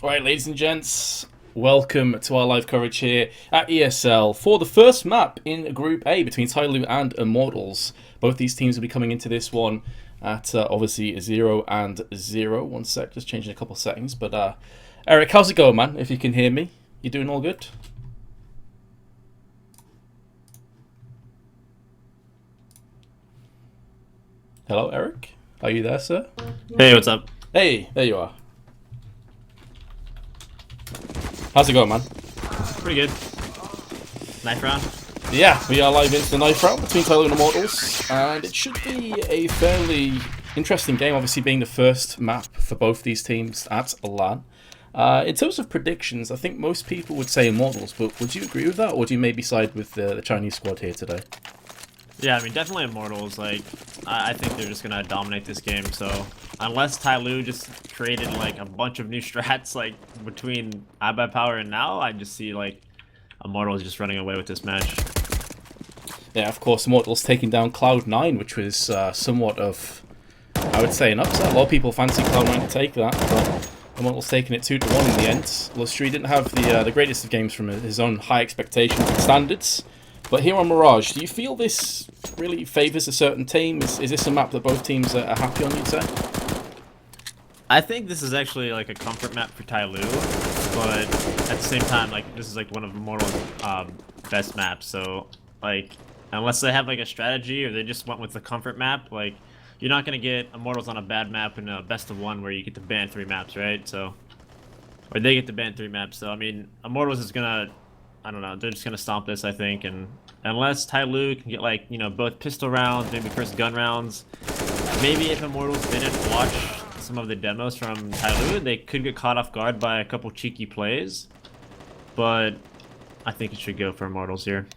Alright, ladies and gents, welcome to our live coverage here at ESL for the first map in Group A between TyLoo and Immortals. Both these teams will be coming into this one at obviously 0 and 0. One sec, just changing a couple settings. But Eric, how's it going, man? If you can hear me, you doing all good? Hello, Eric? Are you there, sir? Hey, what's up? Hey, there you are. How's it going, man? Pretty good. Knife round? Yeah, we are live into the knife round between TyLoo and Immortals, and it should be a fairly interesting game, obviously being the first map for both these teams at LAN. In terms of predictions, I think most people would say Immortals, but would you agree with that, or do you maybe side with the Chinese squad here today? Yeah, I mean, definitely Immortals. Like, I think they're just gonna dominate this game. So, unless TyLoo just created like a bunch of new strats, like between iBuyPower and now, I just see like Immortals just running away with this match. Yeah, of course, Immortals taking down Cloud9, which was somewhat of, I would say, an upset. A lot of people fancy Cloud9 to take that, but Immortals taking it 2-1 in the end. Lustri didn't have the greatest of games from his own high expectations and standards. But here on Mirage, do you feel this really favours a certain team? Is this a map that both teams are happy on, you'd say? I think this is actually like a comfort map for TyLoo, but at the same time, like this is like one of Immortals' best maps. So like, unless they have like a strategy or they just went with the comfort map, like you're not gonna get Immortals on a bad map in a best of one where you get to ban 3 maps, right? So, or they get to ban 3 maps. So I mean, Immortals is gonna, I don't know, they're just gonna stomp this, I think, and unless TyLoo can get like, you know, both pistol rounds, maybe first gun rounds, maybe if Immortals didn't watch some of the demos from TyLoo, they could get caught off guard by a couple cheeky plays, but I think it should go for Immortals here.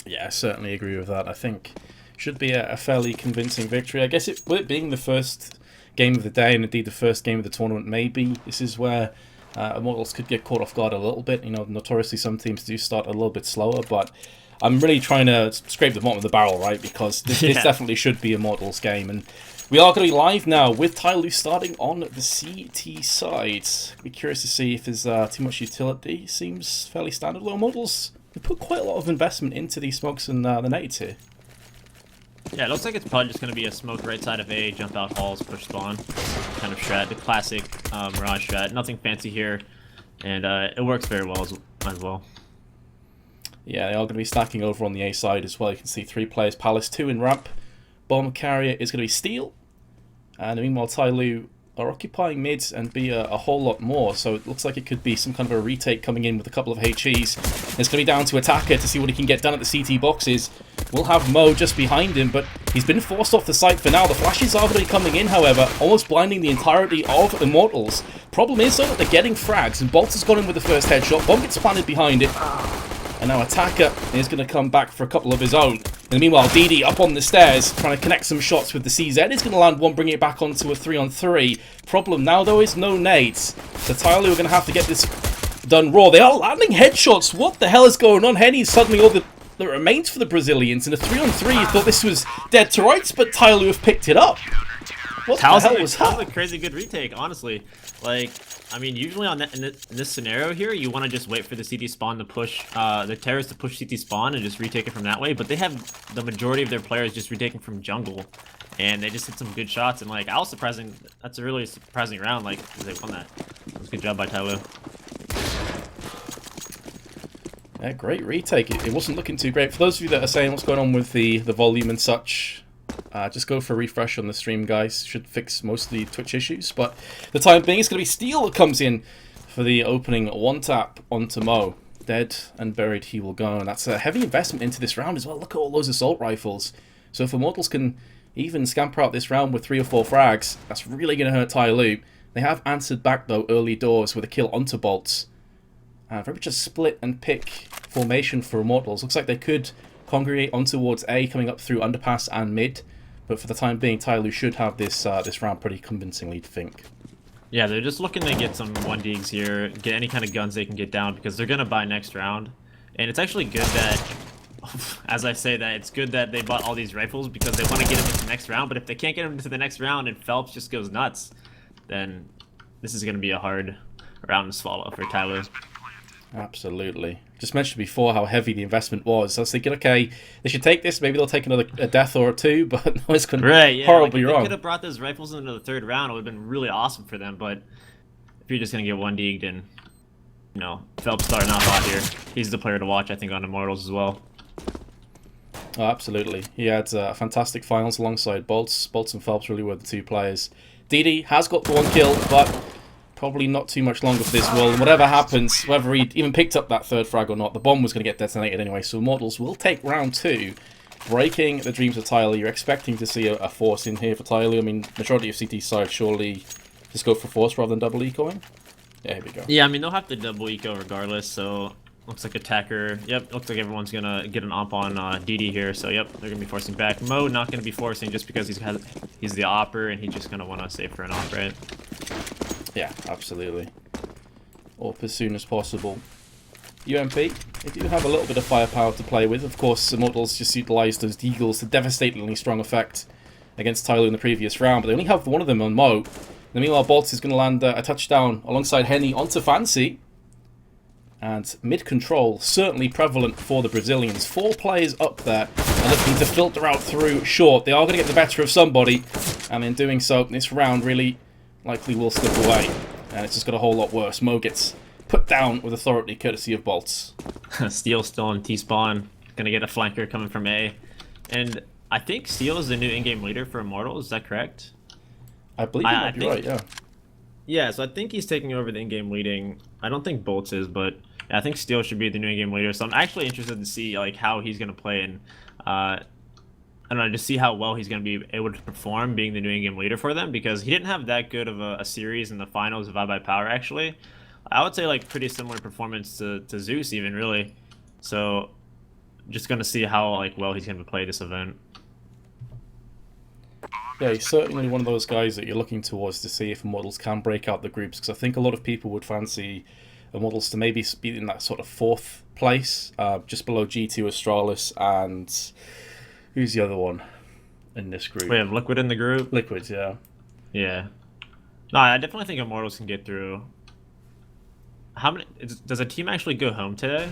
Yeah, I certainly agree with that. I think it should be a fairly convincing victory. I guess with it being the first game of the day and indeed the first game of the tournament, maybe this is where Immortals could get caught off guard a little bit. You know, notoriously some teams do start a little bit slower, but I'm really trying to scrape the bottom of the barrel, right? Because this definitely should be Immortals' game. And we are going to be live now with TyLoo starting on the CT side. Be curious to see if there's too much utility. Seems fairly standard. Although Immortals, they put quite a lot of investment into these smokes and the nades here. Yeah, it looks like it's probably just going to be a smoke right side of A, jump out halls, push spawn kind of strat. The classic Mirage strat. Nothing fancy here, and it works very well as well. Yeah, they are going to be stacking over on the A side as well. You can see 3 players, Palace 2 in ramp. Bomb carrier is going to be Steel. And meanwhile, TyLoo are occupying mid and be a whole lot more. So it looks like it could be some kind of a retake coming in with a couple of HEs. It's going to be down to Attacker to see what he can get done at the CT boxes. We'll have Mo just behind him, but he's been forced off the site for now. The flashes are going to be coming in, however, almost blinding the entirety of Immortals. Problem is, though, that they're getting frags, and Bolt has got in with the first headshot. Bomb gets planted behind it. And now Attacker is going to come back for a couple of his own. And meanwhile, DD up on the stairs, trying to connect some shots with the CZ. Is going to land one, bringing it back onto a 3-on-3. Problem now, though, is no nades. So TyLoo are going to have to get this done raw. They are landing headshots. What the hell is going on? Henny's suddenly all that remains for the Brazilians. In a 3-on-3, you thought this was dead to rights, but TyLoo have picked it up. What the hell was that? That was a crazy good retake, honestly. Like, I mean, usually on that, in this scenario here, you want to just wait for the CT spawn to push, the terrorists to push CT spawn and just retake it from that way. But they have the majority of their players just retaking from jungle, and they just hit some good shots. And like, I was surprising. That's a really surprising round. Like, they won that. That was a good job by TyLoo. Yeah, great retake. It wasn't looking too great. For those of you that are saying what's going on with the volume and such, just go for a refresh on the stream, guys. Should fix most of the Twitch issues. But the time being, it's going to be Steel that comes in for the opening one tap onto Mo. Dead and buried he will go. And that's a heavy investment into this round as well. Look at all those assault rifles. So if Immortals can even scamper out this round with 3 or 4 frags, that's really going to hurt TyLoo. They have answered back, though, early doors with a kill onto Bolts. Very much a split and pick formation for Immortals. Looks like they could congregate on towards A, coming up through underpass and mid. But for the time being, TyLoo should have this this round pretty convincingly, to think. Yeah, they're just looking to get some 1Ds here, get any kind of guns they can get down, because they're going to buy next round. And it's actually good that, as I say that, it's good that they bought all these rifles, because they want to get them into the next round. But if they can't get them into the next round and Phelps just goes nuts, then this is going to be a hard round to swallow for TyLoo. Absolutely. Just mentioned before how heavy the investment was. I was thinking, okay, they should take this. Maybe they'll take a death or two, but no, it's going Right, yeah. horribly Like, if wrong. they could have brought those rifles into the third round, it would have been really awesome for them. But if you're just going to get 1-deeged and, you know, Phelps starting off hot here, he's the player to watch, I think, on Immortals as well. Oh, absolutely. He had fantastic finals alongside Bolts. Bolts and Phelps really were the two players. DD has got the 1 kill, but probably not too much longer for this world. And whatever happens, whether he even picked up that 3rd frag or not, the bomb was going to get detonated anyway. So Immortals will take round 2, breaking the dreams of TyLoo. You're expecting to see a force in here for TyLoo. I mean, majority of CT side surely just go for force rather than double ecoing. Yeah, here we go. Yeah, I mean, they'll have to double eco regardless, so looks like attacker. Yep, looks like everyone's going to get an op on DD here, so yep, they're going to be forcing back. Mo not going to be forcing just because he's the opper, and he's just going to want to save for an op, right? Yeah, absolutely. Up as soon as possible. UMP, they do have a little bit of firepower to play with. Of course, Immortals just utilised those deagles to devastatingly strong effect against TyLoo in the previous round, but they only have one of them on Mo. And meanwhile, Bolts is going to land a touchdown alongside Henny onto Fancy. And mid-control, certainly prevalent for the Brazilians. 4 players up there are looking to filter out through short. They are going to get the better of somebody, and in doing so, this round really likely will slip away. And it's just got a whole lot worse. Mo gets put down with authority, courtesy of Bolts. Steel still on T-spawn. Gonna get a flanker coming from A. And I think Steel is the new in-game leader for Immortals, is that correct? I believe you might be right, yeah. Yeah, so I think he's taking over the in-game leading. I don't think Bolts is, but I think Steel should be the new in-game leader. So I'm actually interested to see like how he's gonna play and I don't know, just see how well he's gonna be able to perform being the new in-game leader for them, because he didn't have that good of a series in the finals of I by Power actually. I would say like pretty similar performance to Zeus even really. So just gonna see how like well he's gonna play this event. Yeah, he's certainly one of those guys that you're looking towards to see if Immortals can break out the groups, because I think a lot of people would fancy Immortals to maybe be in that sort of 4th place, just below G2 Astralis and who's the other one in this group? We have Liquid in the group. Liquid, yeah. Yeah. No, I definitely think Immortals can get through. How many? Does a team actually go home today?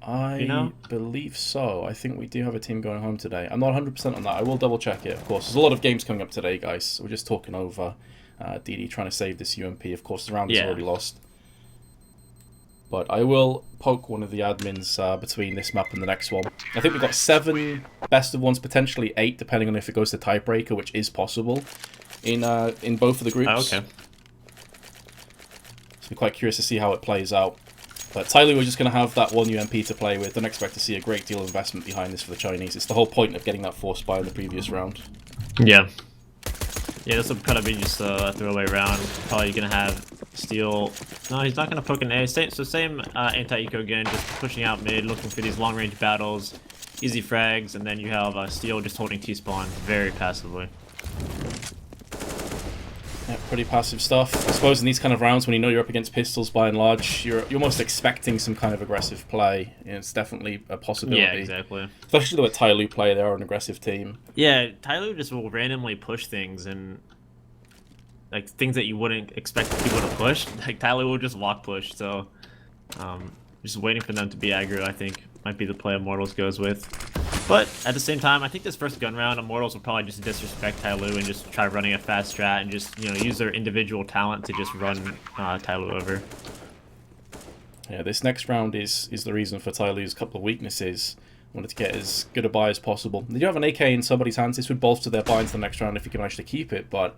I believe so. I think we do have a team going home today. I'm not 100% on that. I will double check it, of course. There's a lot of games coming up today, guys. We're just talking over DD trying to save this UMP. Of course, the round is already lost. But I will poke one of the admins between this map and the next one. I think we've got 7 best of ones, potentially 8, depending on if it goes to tiebreaker, which is possible in both of the groups. Oh, okay. So I'm quite curious to see how it plays out. But TyLoo are just going to have that 1 UMP to play with. Don't expect to see a great deal of investment behind this for the Chinese. It's the whole point of getting that force buy in the previous round. Yeah. Yeah, this will kind of be just a throwaway round. Probably going to have Steel. No, he's not going to poke an A. So same anti-eco again, just pushing out mid, looking for these long-range battles, easy frags, and then you have Steel just holding T-spawn very passively. Yeah, pretty passive stuff. I suppose in these kind of rounds, when you know you're up against pistols by and large, you're almost expecting some kind of aggressive play. You know, it's definitely a possibility. Yeah, exactly. Especially the way TyLoo play, they are an aggressive team. Yeah, TyLoo just will randomly push things and like things that you wouldn't expect people to push. Like TyLoo will just walk push, so just waiting for them to be aggro, I think, might be the play Immortals goes with. But at the same time, I think this first gun round, Immortals will probably just disrespect TyLoo and just try running a fast strat and just, you know, use their individual talent to just run TyLoo over. Yeah, this next round is the reason for TyLoo's couple of weaknesses. Wanted to get as good a buy as possible. They do have an AK in somebody's hands. This would bolster their buy into the next round if you can manage to keep it, but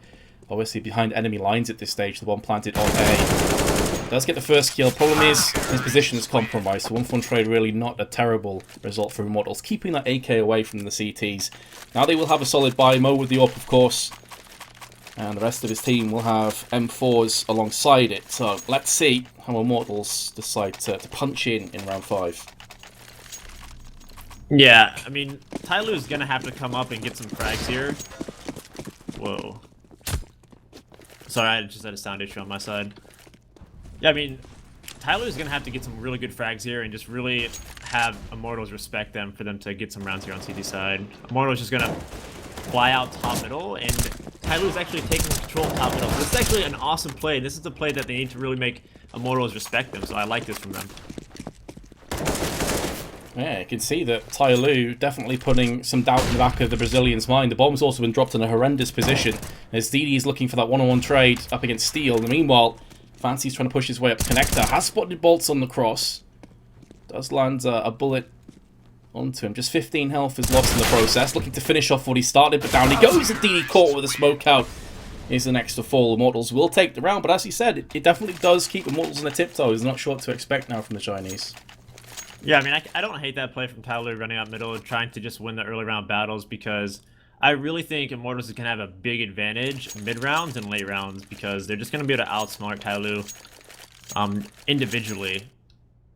obviously behind enemy lines at this stage, the one planted on A does get the first kill. Problem is, his position is compromised, so 1-for-1 trade really not a terrible result for Immortals, keeping that AK away from the CTs. Now they will have a solid buy, Mo with the AWP of course, and the rest of his team will have M4s alongside it. So let's see how Immortals decide to punch in round 5. Yeah, I mean, TyLoo is going to have to come up and get some frags here. Whoa. Sorry, I just had a sound issue on my side. Yeah, I mean, TyLoo is going to have to get some really good frags here and just really have Immortals respect them for them to get some rounds here on CT side. Immortals just going to fly out top middle, and TyLoo's actually taking control of top middle. This is actually an awesome play. This is the play that they need to really make Immortals respect them, so I like this from them. Yeah, you can see that TyLoo definitely putting some doubt in the back of the Brazilian's mind. The bomb's also been dropped in a horrendous position as DD is looking for that one-on-one trade up against Steel. And meanwhile, Fancy's trying to push his way up the connector. Has spotted bolts on the cross. Does land a bullet onto him. Just 15 health is lost in the process. Looking to finish off what he started, but down he goes. And DD caught with a smoke out is the next to fall. Immortals will take the round, but as he said, it definitely does keep Immortals on the tiptoes. Not sure what to expect now from the Chinese. Yeah, I mean, I don't hate that play from TyLoo running out middle, trying to just win the early round battles, because I really think Immortals is going to have a big advantage mid-rounds and late rounds, because they're just going to be able to outsmart TyLoo individually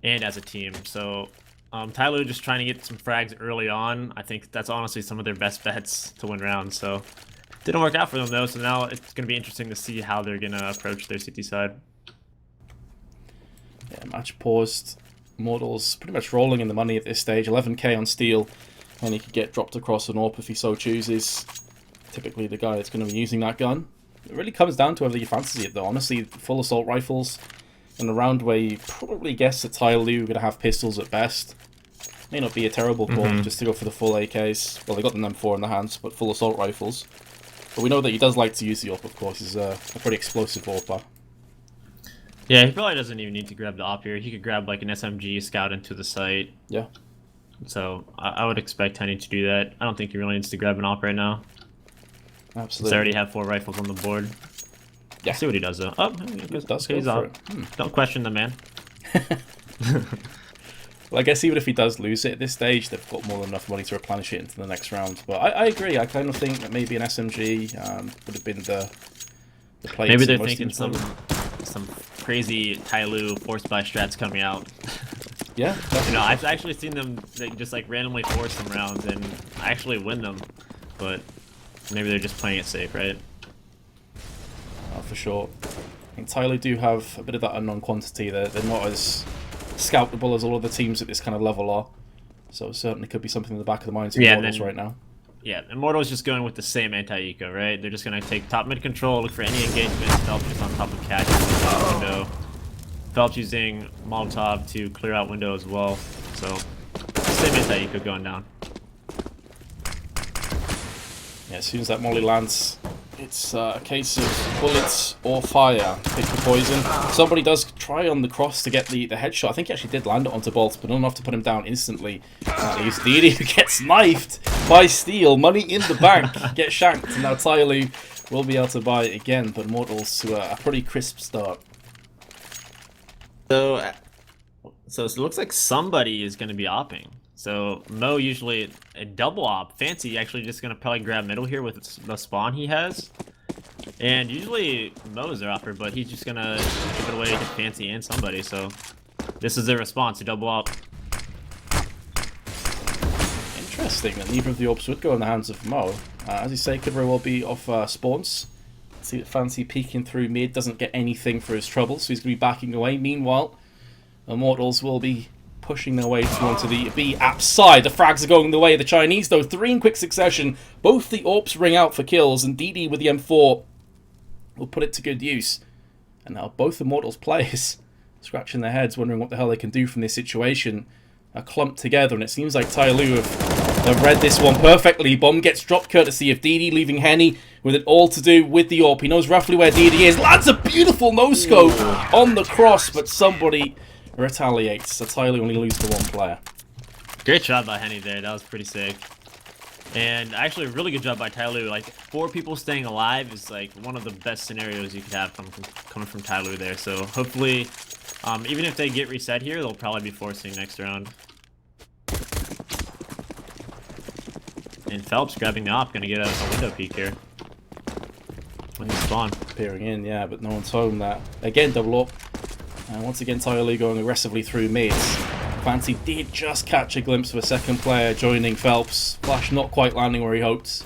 and as a team. So TyLoo just trying to get some frags early on. I think that's honestly some of their best bets to win rounds. So didn't work out for them, though, so now it's going to be interesting to see how they're going to approach their CT side. Yeah, match paused. Immortals pretty much rolling in the money at this stage. 11k on Steel, and he could get dropped across an AWP if he so chooses. Typically the guy that's going to be using that gun. It really comes down to whether you fancy it, though. Honestly, full assault rifles in a round where you probably guess that TyLoo are going to have pistols at best. May not be a terrible call just to go for the full AKs. Well, they got the M4 in the hands, but full assault rifles. But we know that he does like to use the AWP, of course. He's a pretty explosive AWPer. Yeah, he probably doesn't even need to grab the op here. He could grab like an SMG, scout into the site. Yeah. So I would expect Henny to do that. I don't think he really needs to grab an op right now. Absolutely. They already have 4 rifles on the board. Yeah. See what he does though. Oh, he does he's go for up. it. Don't question the man. Well, I guess even if he does lose it at this stage, they've got more than enough money to replenish it into the next round. But I agree. I kind of think that maybe an SMG would have been the play. Maybe they're thinking some crazy TyLoo forced by strats coming out. Yeah, you know, I've actually seen them just like randomly force some rounds and actually win them, but maybe they're just playing it safe, right? For sure. I think TyLoo do have a bit of that unknown quantity. They're not as scoutable as all of the teams at this kind of level are, so it certainly could be something in the back of the minds of Immortals right now. Yeah, Immortals just going with the same anti-eco, right? They're just going to take top mid control, look for any engagement. Phelps just on top of Catch window. Phelps using Molotov to clear out window as well. So, same anti-eco going down. Yeah, as soon as that molly lands, it's a case of bullets or fire. Pick the poison. Somebody does try on the cross to get the headshot. I think he actually did land it onto Bolt, but not enough to put him down instantly. He's the idiot who gets knifed by Steel. Money in the bank. Gets shanked. And now TyLoo will be able to buy it again, but Immortals to a pretty crisp start. So it looks like somebody is going to be opping. So Mo usually a double op. Fancy actually just going to probably grab middle here with the spawn he has. And usually Mo's their opper, but he's just going to give it away to Fancy and somebody. So this is their response, to double op. Interesting that neither of the orbs would go in the hands of Mo. As you say, could very well be off spawns. See that Fancy peeking through mid, doesn't get anything for his trouble, so he's going to be backing away. Meanwhile, Immortals will be pushing their way onto the B app side. The frags are going the way of the Chinese, though. 3 in quick succession. Both the AWPs ring out for kills, and DD with the M4 will put it to good use. And now both Immortals players scratching their heads, wondering what the hell they can do from this situation. Are clumped together, and it seems like TyLoo have read this one perfectly. Bomb gets dropped courtesy of DD, leaving Henny with it all to do with the AWP. He knows roughly where DD is. Lands a beautiful no-scope on the cross, but somebody retaliates, so TyLoo only lose to 1 player. Great job by Henny there. That was pretty sick. And actually a really good job by TyLoo. Like 4 people staying alive is like one of the best scenarios you could have coming from TyLoo there. So hopefully, even if they get reset here, they'll probably be forcing next round. And Phelps grabbing the op, gonna get a window peek here. When they spawn. Peering in, yeah, but no one's home there. Again, double up. And once again, TyLoo going aggressively through mids. Fancy did just catch a glimpse of a second player joining Phelps. Flash not quite landing where he hoped.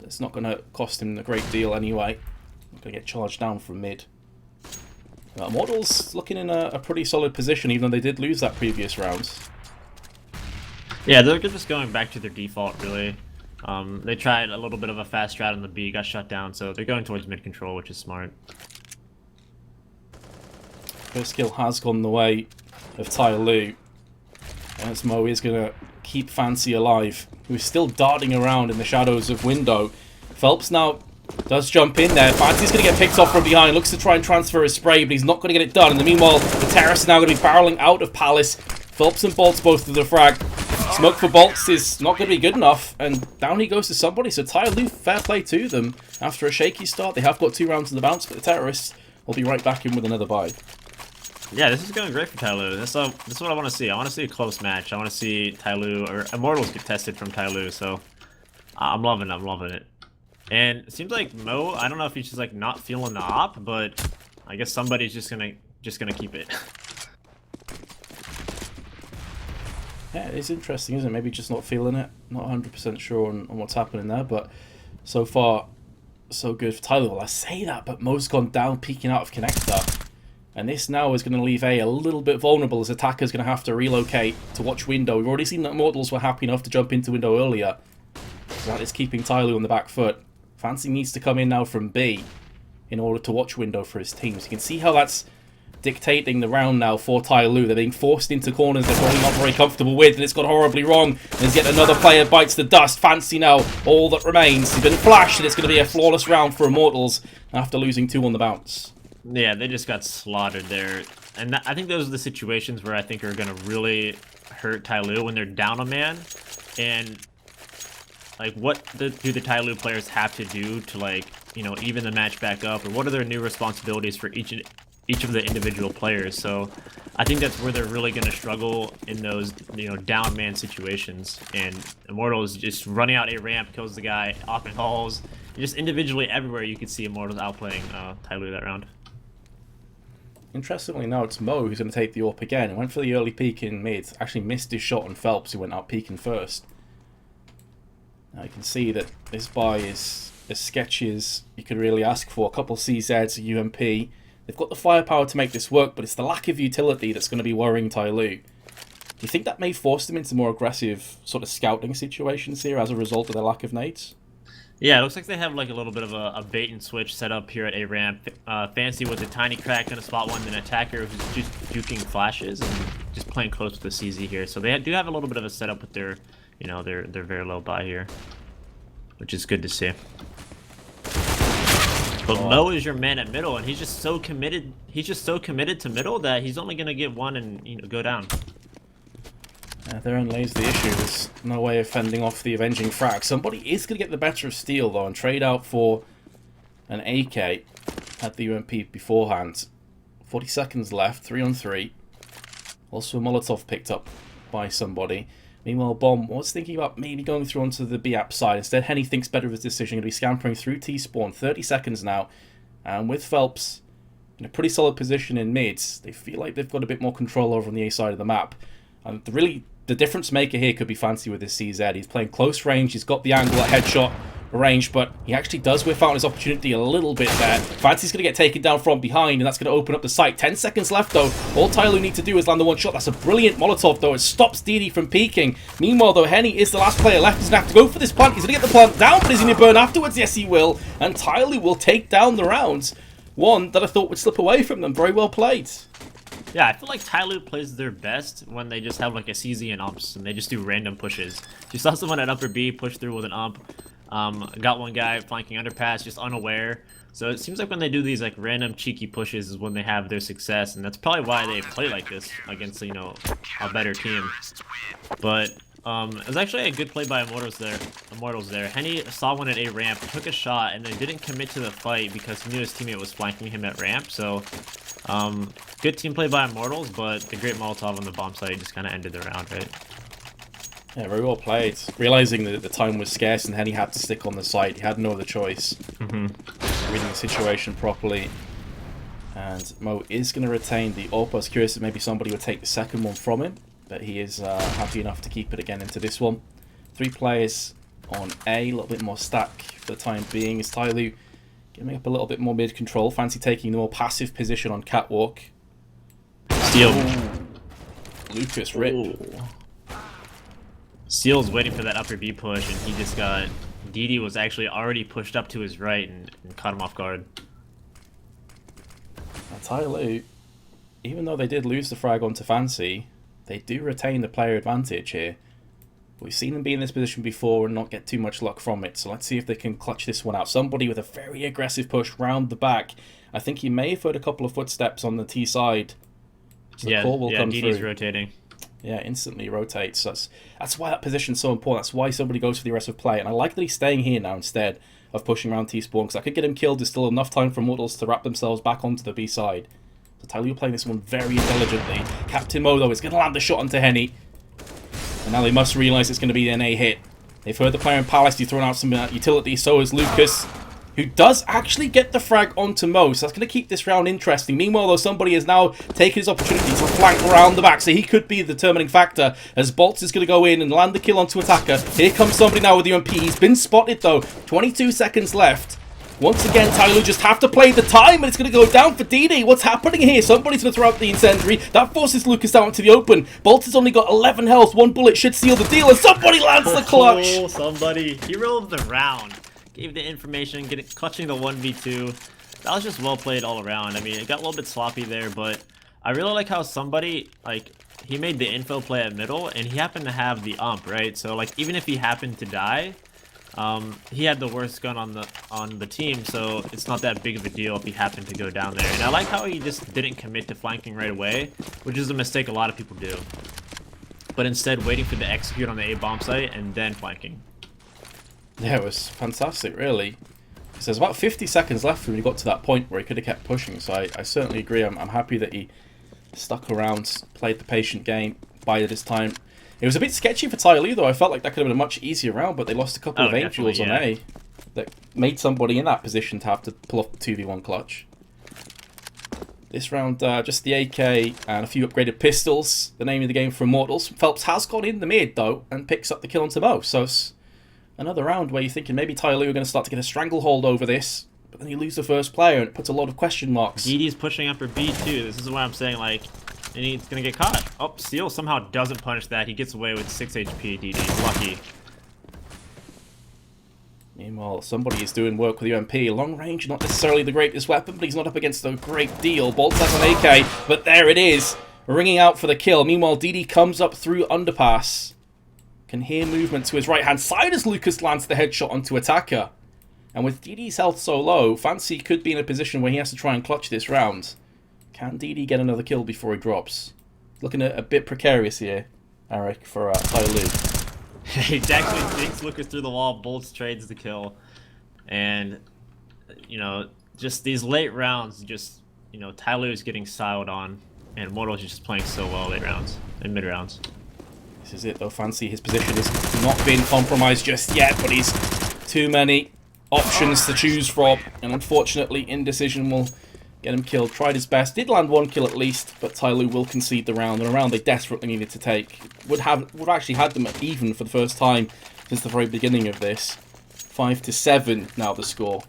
That's not going to cost him a great deal anyway. Going to get charged down from mid. Immortals looking in a pretty solid position, even though they did lose that previous round. Yeah, they're just going back to their default, really. They tried a little bit of a fast strat on the B, got shut down, so they're going towards mid control, which is smart. First kill has gone the way of TyLoo. As Mo is going to keep Fancy alive, who's still darting around in the shadows of window. Phelps now does jump in there. Fancy's going to get picked off from behind. Looks to try and transfer his spray, but he's not going to get it done. In the meanwhile, the Terrorists are now going to be barreling out of Palace. Phelps and Bolts both to the frag. Smoke for Bolts is not going to be good enough, and down he goes to somebody. So TyLoo, fair play to them. After a shaky start, they have got 2 rounds in the bounce, but the Terrorists will be right back in with another buy. Yeah, this is going great for TyLoo. This is what I want to see. I want to see a close match. I want to see TyLoo or Immortals get tested from TyLoo. So I'm loving it. And it seems like Mo, I don't know if he's just like not feeling the op, but I guess somebody's just gonna keep it. Yeah, it's interesting, isn't it? Maybe just not feeling it. Not 100% sure on what's happening there, but so far, so good for TyLoo. Well, I say that, but Mo's gone down, peeking out of connector. And this now is going to leave A little bit vulnerable as attacker's going to have to relocate to watch window. We've already seen that Immortals were happy enough to jump into window earlier. So that is keeping TyLoo on the back foot. Fancy needs to come in now from B in order to watch window for his team. So you can see how that's dictating the round now for TyLoo. They're being forced into corners they're probably not very comfortable with, and it's gone horribly wrong. There's yet another player bites the dust. Fancy now, all that remains. He's been flashed, and it's going to be a flawless round for Immortals after losing 2 on the bounce. Yeah, they just got slaughtered there. And I think those are the situations where I think are going to really hurt TyLoo when they're down a man. And, like, what do the TyLoo players have to do to, like, you know, even the match back up? Or what are their new responsibilities for each of the individual players? So I think that's where they're really going to struggle in those, you know, down man situations. And Immortals just running out a ramp, kills the guy, off and halls. Just individually everywhere you could see Immortals outplaying TyLoo that round. Interestingly, now it's Mo who's going to take the AWP again. He went for the early peek in mid. Actually missed his shot on Phelps, who went out peeking first. Now you can see that this buy is as sketchy as you could really ask for. A couple CZs, a UMP. They've got the firepower to make this work, but it's the lack of utility that's going to be worrying TyLoo. Do you think that may force them into more aggressive sort of scouting situations here as a result of their lack of nades? Yeah, it looks like they have like a little bit of a bait and switch set up here at A ramp. Fancy with a tiny crack in a spot one, then attacker who's just juking flashes and just playing close with the CZ here. So they do have a little bit of a setup with their, you know, their very low buy here, which is good to see. But Mo is your man at middle, and he's just so committed. He's just so committed to middle that he's only gonna get one and, you know, go down. Therein lays the issue. There's no way of fending off the avenging frag. Somebody is going to get the better of Steel, though, and trade out for an AK at the UMP beforehand. 40 seconds left, 3 on 3. Also a Molotov picked up by somebody. Meanwhile, Bomb was thinking about maybe going through onto the B-app side. Instead, Henny thinks better of his decision. Going to be scampering through T-spawn. 30 seconds now. And with Phelps in a pretty solid position in mids, they feel like they've got a bit more control over on the A side of the map. And the difference maker here could be Fancy with his CZ. He's playing close range. He's got the angle at headshot range, but he actually does whiff out his opportunity a little bit there. Fancy's going to get taken down from behind, and that's going to open up the site. 10 seconds left, though. All TyLoo need to do is land the one shot. That's a brilliant Molotov, though. It stops DD from peeking. Meanwhile, though, Henny is the last player left. He's going to have to go for this plant. He's going to get the plant down, but he's going to burn afterwards. Yes, he will. And TyLoo will take down the rounds. One that I thought would slip away from them. Very well played. Yeah, I feel like TyLoo plays their best when they just have like a CZ and umps and they just do random pushes. You saw someone at upper B push through with an ump. Got one guy flanking underpass, just unaware. So it seems like when they do these like random cheeky pushes is when they have their success, and that's probably why they play like this against, you know, a better team. But it was actually a good play by Immortals there. Henny saw one at A ramp, took a shot, and then didn't commit to the fight because he knew his teammate was flanking him at ramp. So good team play by Immortals, but the great Molotov on the bomb site just kind of ended the round, right? Yeah, very well played. Realizing that the time was scarce and Henny had to stick on the side, he had no other choice. Reading the situation properly. And Mo is going to retain the AWP. I was curious if maybe somebody would take the second one from him, but he is happy enough to keep it again into this one. 3 players on A, a little bit more stack for the time being. Is TyLoo giving up a little bit more mid-control. Fancy taking the more passive position on Catwalk. Steal. Lucas Rip. Steel's waiting for that upper B push, and he just got... DD was actually already pushed up to his right and caught him off guard. Now, TyLoo, even though they did lose the frag onto Fancy, they do retain the player advantage here. We've seen them be in this position before and not get too much luck from it, so let's see if they can clutch this one out. Somebody with a very aggressive push round the back. I think he may have heard a couple of footsteps on the T side. So the call will come DD's through. rotating. Yeah, instantly rotates. That's why that position's so important. That's why somebody goes for the aggressive play. And I like that he's staying here now instead of pushing around T-spawn, because I could get him killed. There's still enough time for Immortals to wrap themselves back onto the B side. So TyLoo playing this one very intelligently. Captain Modo is going to land the shot onto Henny. And now they must realise it's going to be an A hit. They've heard the player in Palace. He's thrown out some utility. So is Lucas, who does actually get the frag onto Mo. So that's going to keep this round interesting. Meanwhile, though, somebody has now taken his opportunity to flank around the back. So he could be the determining factor as Bolts is going to go in and land the kill onto Attacker. Here comes somebody now with the UMP. He's been spotted, though. 22 seconds left. Once again, TyLoo just have to play the time, and it's going to go down for DD. What's happening here? Somebody's going to throw out the incendiary. That forces Lucas out into the open. Bolt has only got 11 health. One bullet should seal the deal, and somebody lands the clutch. Oh, somebody. Hero of the round. Gave the information, clutching the 1v2. That was just well played all around. I mean, it got a little bit sloppy there, but I really like how somebody, like, he made the info play at middle, and he happened to have the ump, right? So, like, even if he happened to die, he had the worst gun on the team, so it's not that big of a deal if he happened to go down there. And I like how he just didn't commit to flanking right away, which is a mistake a lot of people do. But instead, waiting for the execute on the A bomb site and then flanking. Yeah, it was fantastic, really. So there's about 50 seconds left when he got to that point where he could have kept pushing. So I certainly agree. I'm happy that he stuck around, played the patient game, bided his time. It was a bit sketchy for TyLoo, though. I felt like that could have been a much easier round, but they lost a couple of Angels on A that made somebody in that position to have to pull off the 2v1 clutch. This round, just the AK and a few upgraded pistols. The name of the game for Immortals. Phelps has gone in the mid, though, and picks up the kill onto Mo. So it's another round where you're thinking maybe TyLoo are going to start to get a stranglehold over this, but then you lose the first player, and it puts a lot of question marks. DD's pushing up for B too. This is why I'm saying, like, and he's gonna get caught. Oh, Steel somehow doesn't punish that. He gets away with 6 HP. DD, lucky. Meanwhile, somebody is doing work with UMP. Long range, not necessarily the greatest weapon, but he's not up against a great deal. Bolt has an AK, but there it is, ringing out for the kill. Meanwhile, DD comes up through underpass. Can hear movement to his right-hand side as Lucas lands the headshot onto Attacker. And with DD's health so low, Fancy could be in a position where he has to try and clutch this round. Can DD get another kill before he drops? Looking a bit precarious here, Eric, for TyLoo. He actually dinks Lucas through the wall, Bolts trades the kill. And, you know, just these late rounds, just, you know, TyLoo is getting siled on, and Immortals is just playing so well late rounds and mid rounds. This is it, though. Fancy, his position has not been compromised just yet, but he's too many options to choose from, and unfortunately, indecision will get him killed. Tried his best, did land one kill at least, but TyLoo will concede the round, and a round they desperately needed to take. Would have actually had them at even for the first time since the very beginning of this. 5-7 now the score.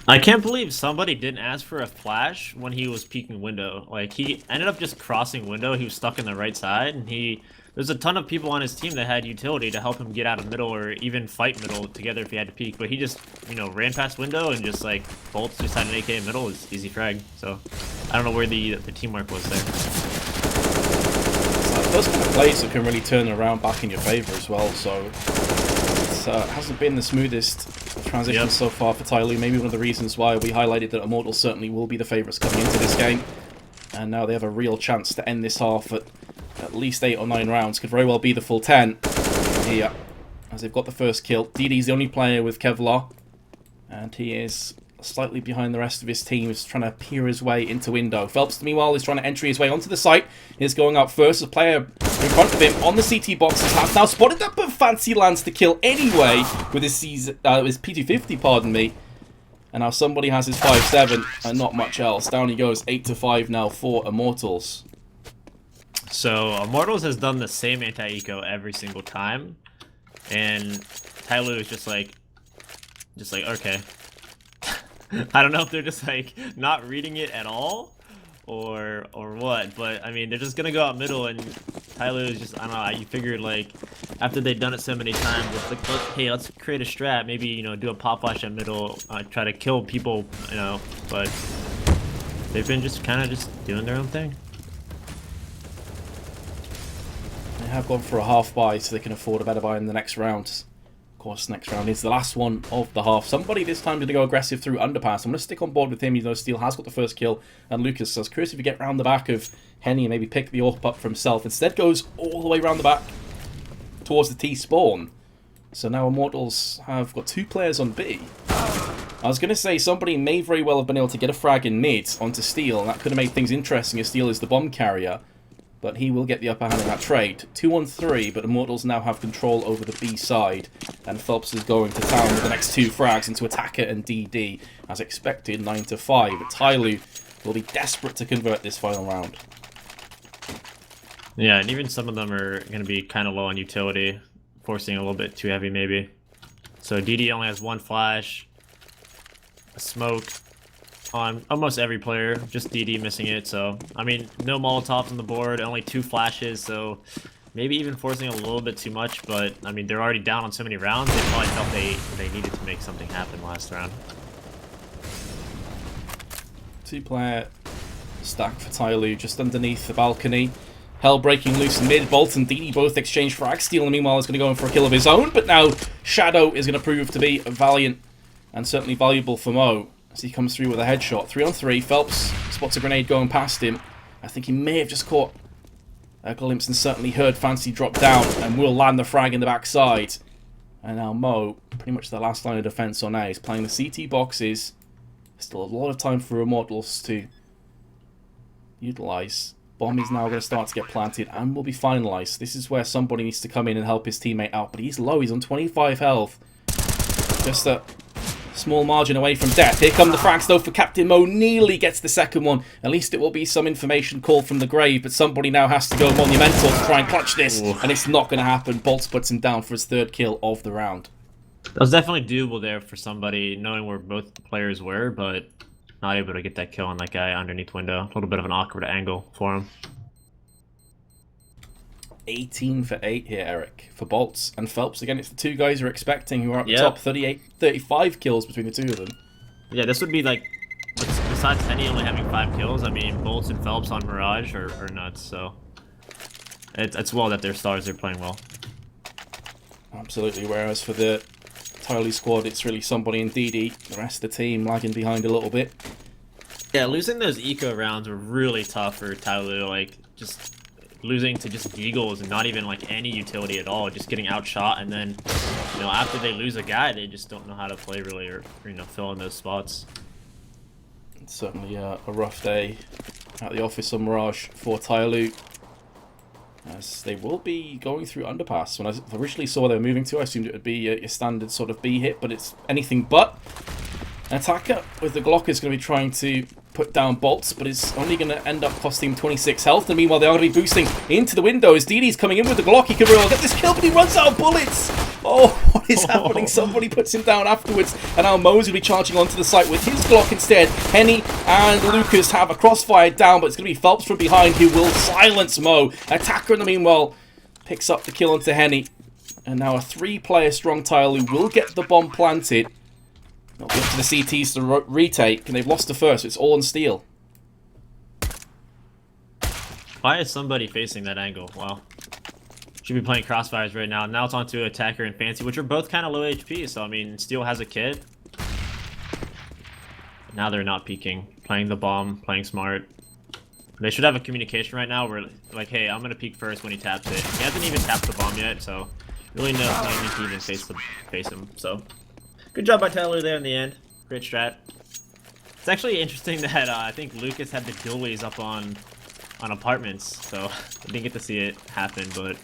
I can't believe somebody didn't ask for a flash when he was peeking window. Like, he ended up just crossing window. He was stuck in the right side, and there's a ton of people on his team that had utility to help him get out of middle or even fight middle together if he had to peek. But he just, you know, ran past window and just, like, Bolts just had an AK in middle. It's easy frag. So I don't know where the teamwork was there. It's like those kind of plays that can really turn around back in your favour as well. So it hasn't been the smoothest transition so far for TyLoo. Maybe one of the reasons why we highlighted that Immortals certainly will be the favourites coming into this game. And now they have a real chance to end this half at least 8 or 9 rounds. Could very well be the full 10 here, as they've got the first kill. DD's the only player with Kevlar, and he is slightly behind the rest of his team. He's trying to peer his way into window. Phelps, meanwhile, is trying to enter his way onto the site. He's going out first. A player in front of him on the CT boxes has now spotted that, but Fancy lands the kill anyway with his P250, pardon me. And now somebody has his 5-7 and not much else. Down he goes, 8-5 now for Immortals. So Immortals has done the same anti-eco every single time, and TyLoo is just like okay. I don't know if they're just like not reading it at all, or what. But I mean, they're just gonna go out middle, and TyLoo is just, I don't know. You figured like after they've done it so many times, it's like, hey, let's create a strat. Maybe, you know, do a pop flash at middle, try to kill people, you know. But they've been just kind of just doing their own thing. They have gone for a half buy so they can afford a better buy in the next round. Of course, next round is the last one of the half. Somebody this time going to go aggressive through underpass. I'm going to stick on board with him, even though Steel has got the first kill. And Lucas, I was curious if you get round the back of Henny and maybe pick the AWP up for himself. Instead goes all the way round the back towards the T spawn. So now Immortals have got 2 players on B. I was going to say somebody may very well have been able to get a frag in mid onto Steel, and that could have made things interesting as Steel is the bomb carrier. But he will get the upper hand in that trade. 2-on-3, but Immortals now have control over the B side. And Phelps is going to town with the next 2 frags into Attacker and DD. As expected, 9-5. But TyLoo will be desperate to convert this final round. Yeah, and even some of them are going to be kind of low on utility. Forcing a little bit too heavy, maybe. So DD only has 1 flash. A smoke on almost every player, just DD missing it. So I mean, no Molotovs on the board, only 2 flashes, so maybe even forcing a little bit too much. But I mean, they're already down on so many rounds, they probably felt they needed to make something happen last round. 2-player stack for TyLoo just underneath the balcony. Hell breaking loose in mid. Bolt and DD both exchange frags. Steel, meanwhile, is going to go in for a kill of his own, but now Shadow is going to prove to be valiant and certainly valuable for Mo as he comes through with a headshot. 3-on-3. Phelps spots a grenade going past him. I think he may have just caught a glimpse and certainly heard Fancy drop down and will land the frag in the backside. And now Mo, pretty much the last line of defense on A, is playing the CT boxes. Still a lot of time for Immortals to utilize. Bomb is now going to start to get planted and will be finalized. This is where somebody needs to come in and help his teammate out, but he's low. He's on 25 health. Just a small margin away from death. Here come the frags though for Captain Mo. Nearly gets the second one. At least it will be some information called from the grave, but somebody now has to go monumental to try and clutch this. Ooh. And it's not going to happen. Bolts puts him down for his 3rd kill of the round. That was definitely doable there for somebody, knowing where both players were, but not able to get that kill on that guy underneath window. A little bit of an awkward angle for him. 18 for 8 here, Eric, for Bolts and Phelps. Again, it's the 2 guys you're expecting who are at the top. 35 kills between the 2 of them. Yeah, this would be like, besides Henny only having 5 kills, I mean, Bolts and Phelps on Mirage are nuts, so it's well that their stars are playing well. Absolutely, whereas for the TyLoo squad, it's really somebody in DD. The rest of the team lagging behind a little bit. Yeah, losing those eco rounds were really tough for TyLoo. Like, just losing to just Deagles and not even like any utility at all, just getting outshot, and then, you know, after they lose a guy, they just don't know how to play really, or you know, fill in those spots. It's certainly a rough day at the office on Mirage for TyLoo, as they will be going through underpass. When I originally saw they were moving to, I assumed it would be your standard sort of B hit, but it's anything but. An attacker with the Glock is going to be trying to put down Bolts, but it's only going to end up costing him 26 health. And meanwhile, they are going to be boosting into the window as DD's coming in with the Glock. He could really well get this kill, but he runs out of bullets. Oh, what is happening? Somebody puts him down afterwards, and now Mo's going to be charging onto the site with his Glock instead. Henny and Lucas have a crossfire down, but it's going to be Phelps from behind who will silence Mo. Attacker in the meanwhile picks up the kill onto Henny, and now a 3-player strong TyLoo will get the bomb planted. It'll be up to the CTs to retake, and they've lost the first. So it's all on Steel. Why is somebody facing that angle? Wow. Should be playing crossfires right now. Now it's on to Attacker and Fancy, which are both kind of low HP. So, I mean, Steel has a kid. Now they're not peeking. Playing the bomb, playing smart. They should have a communication right now where, like, hey, I'm going to peek first when he taps it. He hasn't even tapped the bomb yet, so really no need to even face him. So, good job by TyLoo there in the end. Great strat. It's actually interesting that I think Lucas had the dualies up on apartments, so I didn't get to see it happen, but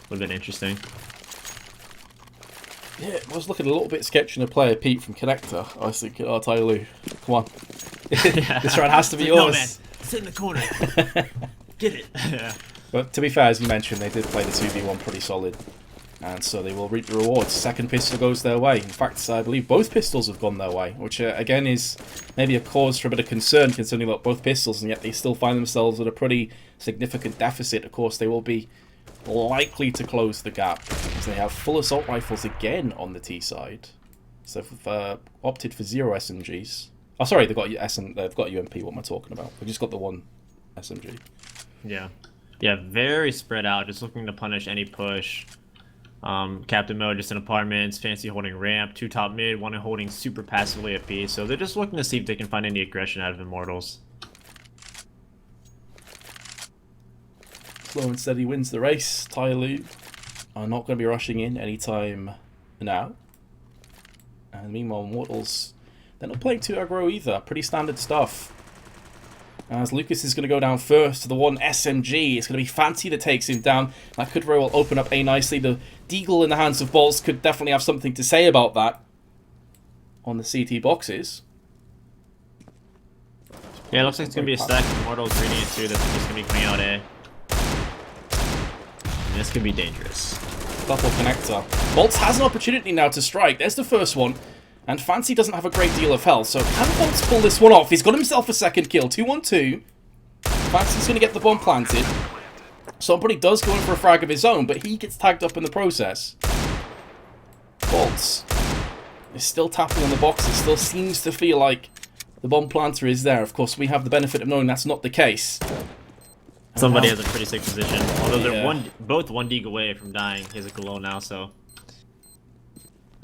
would have been interesting. Yeah, it was looking a little bit sketchy in a player Pete from Connector. I was thinking, oh, TyLoo, come on. Yeah. This round has to be yours. No, man. Sit in the corner. Get it. Yeah. But to be fair, as you mentioned, they did play the 2v1 pretty solid. And so they will reap the rewards. Second pistol goes their way. In fact, I believe both pistols have gone their way, which again is maybe a cause for a bit of concern concerning about both pistols, and yet they still find themselves at a pretty significant deficit. Of course, they will be likely to close the gap, as they have full assault rifles again on the T side. So they've opted for 0 SMGs. Oh, sorry, they've got UMP. What am I talking about? They've just got the 1 SMG. Yeah. Yeah, very spread out, just looking to punish any push. Captain Mode just in apartments, Fancy holding ramp, 2 top mid, 1 holding super passively at B. So they're just looking to see if they can find any aggression out of Immortals. Slow and steady wins the race. TyLoo are not going to be rushing in anytime now. And meanwhile, Immortals, they're not playing too aggro either. Pretty standard stuff. As Lucas is going to go down first to the 1 SMG. It's going to be Fancy that takes him down. That could very well open up A nicely. The Deagle in the hands of Bolts could definitely have something to say about that on the CT boxes. Yeah, it looks like it's going to be a stack of Immortals reading it too. That's just going to be coming out A. And this could be dangerous. Double connector. Bolts has an opportunity now to strike. There's the first one. And Fancy doesn't have a great deal of health, so can Bolts pull this one off? He's got himself a second kill, 2-on-2. Fancy's going to get the bomb planted. Somebody does go in for a frag of his own, but he gets tagged up in the process. Bolts is still tapping on the box. It still seems to feel like the bomb planter is there. Of course, we have the benefit of knowing that's not the case. Somebody has a pretty safe position. Although they're both 1 dig away from dying. He has a glow now, so...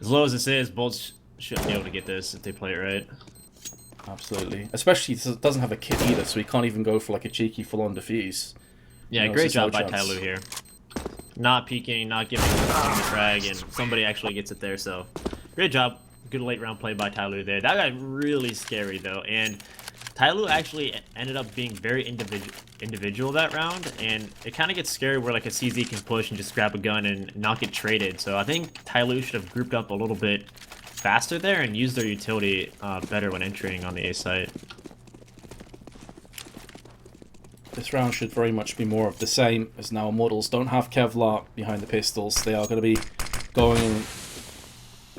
As low as this is, Bolts shouldn't be able to get this if they play it right. Absolutely. Especially it doesn't have a kit either, so he can't even go for like a cheeky full-on defuse. Yeah, great job by TyLoo here. Not peeking, not giving the frag, and somebody actually gets it there, so... Great job. Good late round play by TyLoo there. That got really scary though, and TyLoo actually ended up being very individual that round, and it kind of gets scary where like a CZ can push and just grab a gun and not get traded. So I think TyLoo should have grouped up a little bit faster there and used their utility better when entering on the A site. This round should very much be more of the same, as now Immortals don't have Kevlar behind the pistols. They are going to be going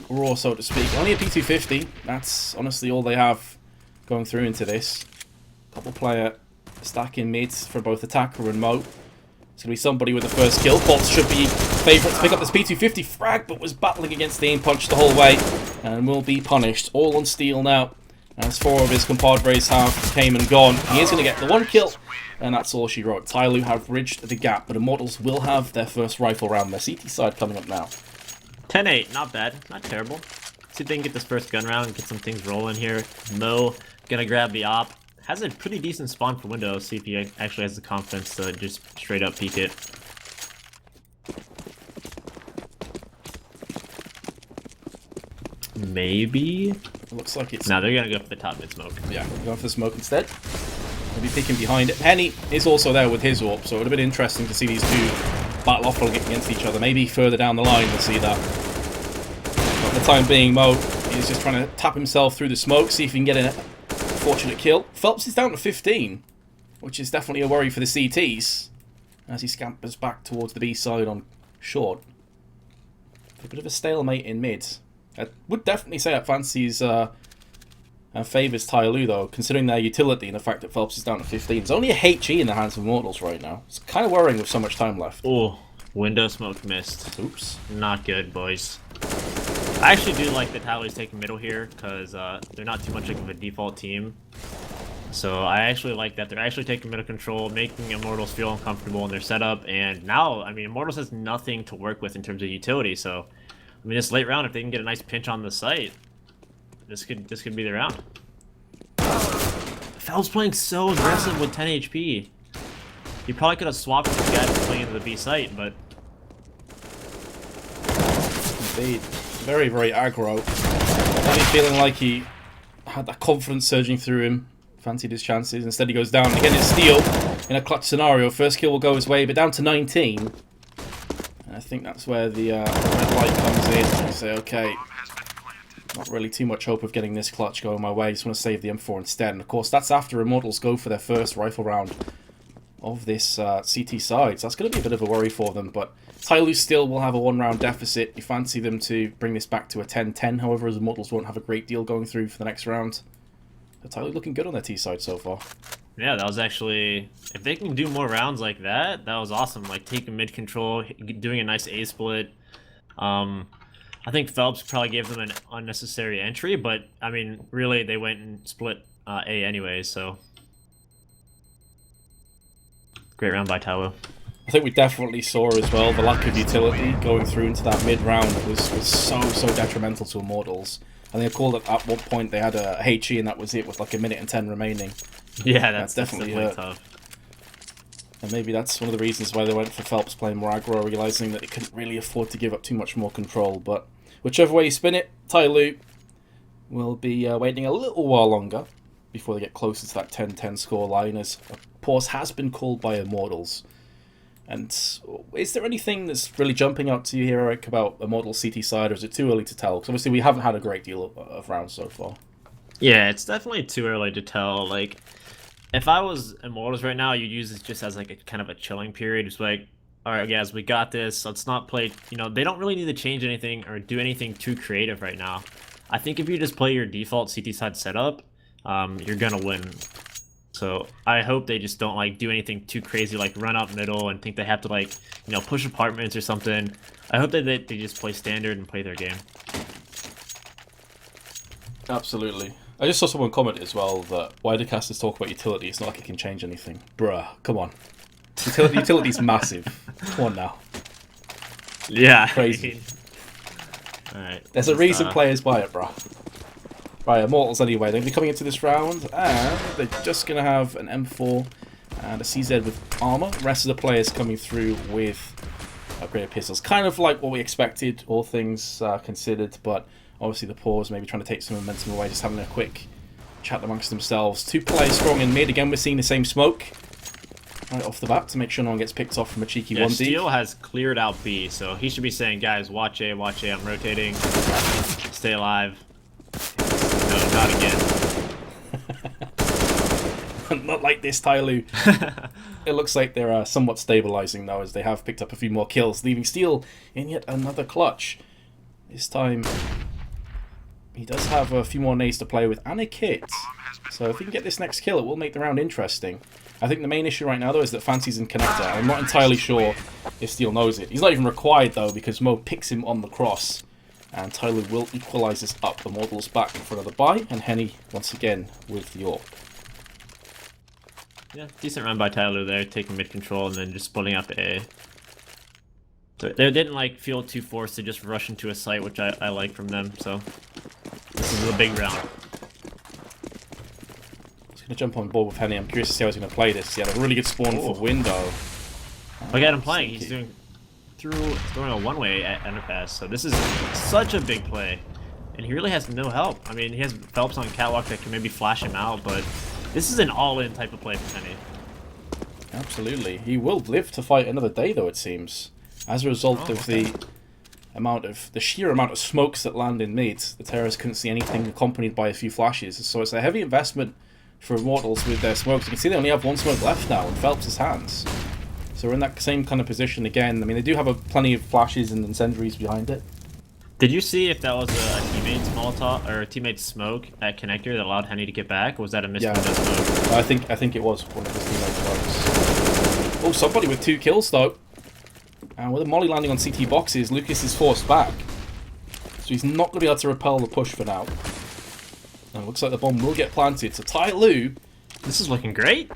raw, so to speak. Only a P250. That's honestly all they have going through into this. Couple player stacking mids for both attacker and Mo. It's going to be somebody with the first kill. Bolts should be favourite to pick up this P250 frag, but was battling against the aim punch the whole way and will be punished. All on steel now, as 4 of his compadres have came and gone. He is going to get the 1 kill, and that's all she wrote. TyLoo have bridged the gap, but Immortals will have their first rifle round. Their CT side coming up now. 10-8, not bad, not terrible. See if they can get this first gun round and get some things rolling here. Mo gonna grab the op. Has a pretty decent spawn for window. See if he actually has the confidence to just straight up peek it. Maybe? It looks like it's... No, they're gonna go for the top mid smoke. Yeah, going for the smoke instead. Maybe peeking behind it. Penny is also there with his AWP, so it would have been interesting to see these two battle off against each other. Maybe further down the line we'll see that. But for the time being, Mo is just trying to tap himself through the smoke, see if he can get a fortunate kill. Phelps is down to 15, which is definitely a worry for the CTs, as he scampers back towards the B side on short. A bit of a stalemate in mid. I would definitely say that Fancy's favours TyLoo, though, considering their utility and the fact that Phelps is down to 15. There's only a HE in the hands of Immortals right now. It's kind of worrying with so much time left. Oh, window smoke missed. Oops. Not good, boys. I actually do like that TyLoo's taking middle here, because they're not too much like of a default team. So I actually like that they're actually taking middle control, making Immortals feel uncomfortable in their setup, and now, I mean, Immortals has nothing to work with in terms of utility, so, I mean, this late round, if they can get a nice pinch on the site, this could be the round. Fel's playing so aggressive with 10 HP. He probably could have swapped with the guy that's playing into the B site, but... Indeed. Very, very aggro. Only feeling like he had that confidence surging through him. Fancied his chances. Instead he goes down. And again, it's Steel in a clutch scenario. First kill will go his way, but down to 19. And I think that's where the red light comes in. You say, okay, not really too much hope of getting this clutch going my way. Just want to save the M4 instead. And of course, that's after Immortals go for their first rifle round of this CT side. So that's going to be a bit of a worry for them. But TyLoo still will have a 1-round deficit. You fancy them to bring this back to a 10-10. However, as Immortals won't have a great deal going through for the next round. But TyLoo looking good on their T side so far. Yeah, that was actually... If they can do more rounds like that, that was awesome. Like, taking mid control, doing a nice A split. I think Phelps probably gave them an unnecessary entry, but, I mean, really, they went and split A anyways, so... Great round by TyLoo. I think we definitely saw as well the lack of utility going through into that mid-round was so detrimental to Immortals. I think I called it at one point they had a HE and that was it with like 1:10 minutes remaining. Yeah, that's definitely tough. And maybe that's one of the reasons why they went for Phelps playing more aggro, realising that they couldn't really afford to give up too much more control. But whichever way you spin it, TyLoo will be waiting a little while longer before they get closer to that 10-10 score line, as a pause has been called by Immortals. And is there anything that's really jumping out to you here, Eric, about Immortals CT side, or is it too early to tell? Because obviously we haven't had a great deal of rounds so far. Yeah, it's definitely too early to tell. Like, if I was Immortals right now, you'd use this just as like a kind of a chilling period. It's like, all right, guys, we got this. Let's not play. You know, they don't really need to change anything or do anything too creative right now. I think if you just play your default CT side setup, you're gonna win. So I hope they just don't like do anything too crazy, like run up middle and think they have to like, you know, push apartments or something. I hope that they just play standard and play their game. Absolutely. I just saw someone comment as well that why do casters talk about utility? It's not like it can change anything. Bruh, come on. Utility's massive. Come on now. Yeah. Crazy. Alright. There's a reason players buy it, bruh. Right, Immortals anyway. They're going to be coming into this round, and they're just going to have an M4 and a CZ with armor. The rest of the players coming through with upgraded pistols. Kind of like what we expected, all things considered, but obviously the pause maybe trying to take some momentum away, just having a quick chat amongst themselves. 2 players strong in mid. Again, we're seeing the same smoke right off the bat to make sure no one gets picked off from a cheeky 1D. Steel has cleared out B, so he should be saying, guys, watch A, I'm rotating. Stay alive. No, not again. Not like this, TyLoo. It looks like they're somewhat stabilizing now, as they have picked up a few more kills, leaving Steel in yet another clutch. This time, he does have a few more nades to play with and a kit. So if he can get this next kill, it will make the round interesting. I think the main issue right now, though, is that Fancy's in connector. I'm not entirely sure if Steel knows it. He's not even required, though, because Mo picks him on the cross. And TyLoo will equalise this up. Immortals back for another buy, and Henny once again with the AWP. Yeah, decent run by TyLoo there, taking mid control and then just splitting up A. So they didn't like feel too forced to just rush into a site, which I like from them. So this is a big round. Just gonna jump on board with Henny. I'm curious to see how he's gonna play this. He had a really good spawn for window. Look at him playing. He's throwing a one-way at underpass. So this is such a big play, and he really has no help. I mean, he has Phelps on catwalk that can maybe flash him out, but this is an all-in type of play for Henny. Absolutely. He will live to fight another day, though, it seems. As a result of the sheer amount of smokes that land in mid, the terrorists couldn't see anything accompanied by a few flashes. So it's a heavy investment for Immortals with their smokes. You can see they only have 1 smoke left now in Phelps' hands. So we're in that same kind of position again. I mean, they do have plenty of flashes and incendiaries behind it. Did you see if that was a teammate's Molotov or a teammate's smoke at connector that allowed Henny to get back, or was that a missed window smoke? I think it was one of his teammates' smokes. Oh, somebody with 2 kills though. And with a molly landing on CT boxes, Lucas is forced back. So he's not going to be able to repel the push for now. And it looks like the bomb will get planted. So TyLoo, this is looking great.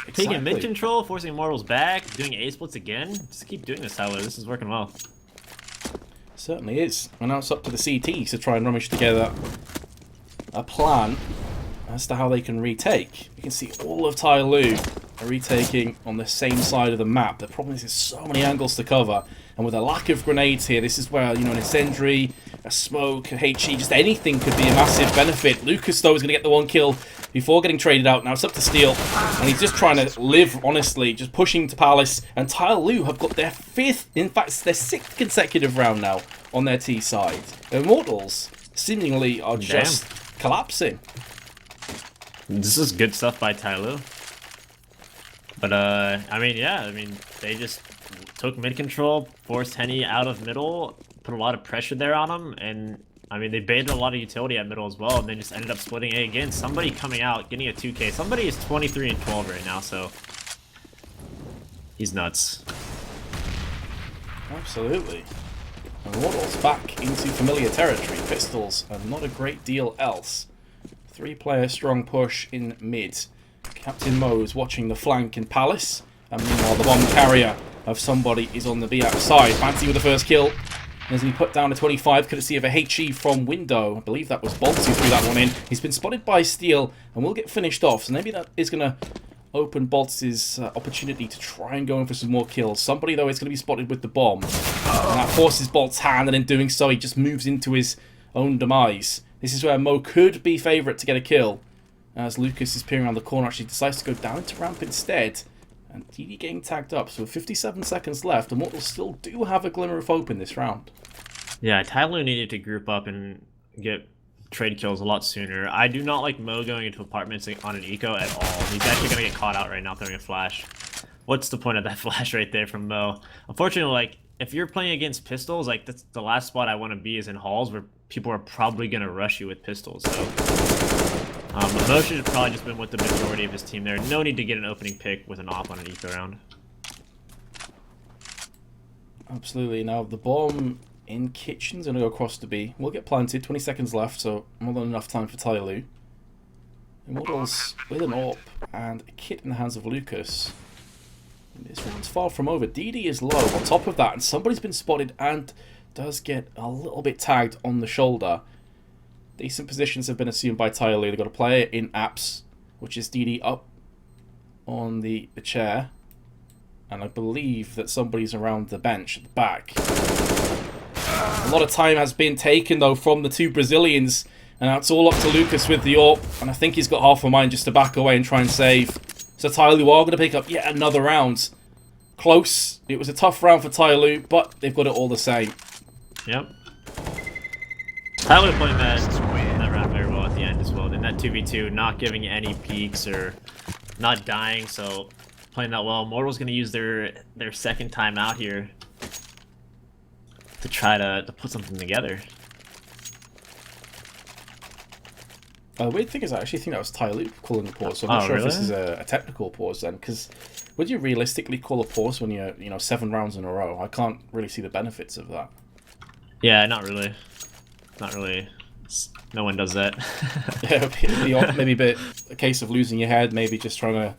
Exactly. Taking mid control, forcing Immortals back, doing A splits again. Just keep doing this, TyLoo. This is working well. Certainly is. And now it's up to the CTs to try and rummage together a plan as to how they can retake. You can see all of TyLoo are retaking on the same side of the map. The problem is there's so many angles to cover, and with a lack of grenades here, this is where, you know, an incendiary, a smoke, a HE, just anything could be a massive benefit. Lucas, though, is going to get the 1 kill before getting traded out. Now it's up to Steel, and he's just trying to live, honestly, just pushing to Palace. And TyLoo have got their 5th, in fact, their 6th consecutive round now on their T side. The Immortals seemingly are just collapsing. This is good stuff by TyLoo. But I mean, yeah, I mean, they just took mid control, forced Henny out of middle, put a lot of pressure there on him, and I mean, they baited a lot of utility at middle as well, and they just ended up splitting A again. Somebody coming out, getting a 2K. Somebody is 23 and 12 right now, so he's nuts. Absolutely. Immortals back into familiar territory. Pistols and not a great deal else. 3-player strong push in mid. Captain Mo's watching the flank in Palace. And meanwhile, the bomb carrier of somebody is on the B outside. Fancy with the first kill. As he put down a 25, courtesy of a HE from window. I believe that was Bolts who threw that one in. He's been spotted by Steel and will get finished off. So maybe that is going to open Bolts' opportunity to try and go in for some more kills. Somebody, though, is going to be spotted with the bomb. And that forces Bolts' hand, and in doing so, he just moves into his own demise. This is where Mo could be favourite to get a kill. As Lucas is peering around the corner, actually decides to go down into ramp instead. And TD getting tagged up. So with 57 seconds left, Immortals still do have a glimmer of hope in this round. Yeah, TyLoo needed to group up and get trade kills a lot sooner. I do not like Mo going into apartments on an eco at all. He's actually going to get caught out right now throwing a flash. What's the point of that flash right there from Mo? Unfortunately, like, if you're playing against pistols, like, that's the last spot I want to be is in halls where people are probably going to rush you with pistols. So Mo should have probably just been with the majority of his team there. No need to get an opening pick with an op on an eco round. Absolutely. Now, the bomb in kitchen's going to go across to B. We'll get planted. 20 seconds left, so more than enough time for TyLoo. Immortals with an AWP and a kit in the hands of Lucas. And this round's far from over. DD is low on top of that, and somebody's been spotted and does get a little bit tagged on the shoulder. Decent positions have been assumed by TyLoo. They've got a player in apps, which is DD up on the chair. And I believe that somebody's around the bench at the back. A lot of time has been taken, though, from the two Brazilians. And now it's all up to Lucas with the AWP. And I think he's got half a mind just to back away and try and save. So TyLoo are going to pick up yet another round. Close. It was a tough round for TyLoo, but they've got it all the same. Yep. TyLoo playing that round very well at the end as well. In that 2v2, not giving any peeks or not dying, so playing that well. Immortals going to use their second time out here to try to put something together. The weird thing is I actually think that was TyLoo calling the pause, so I'm not sure really? if this is a technical pause then, because would you realistically call a pause when you're 7 rounds in a row? I can't really see the benefits of that. Yeah, not really. Not really. No one does that. Yeah, it'd be maybe a bit a case of losing your head, maybe just trying to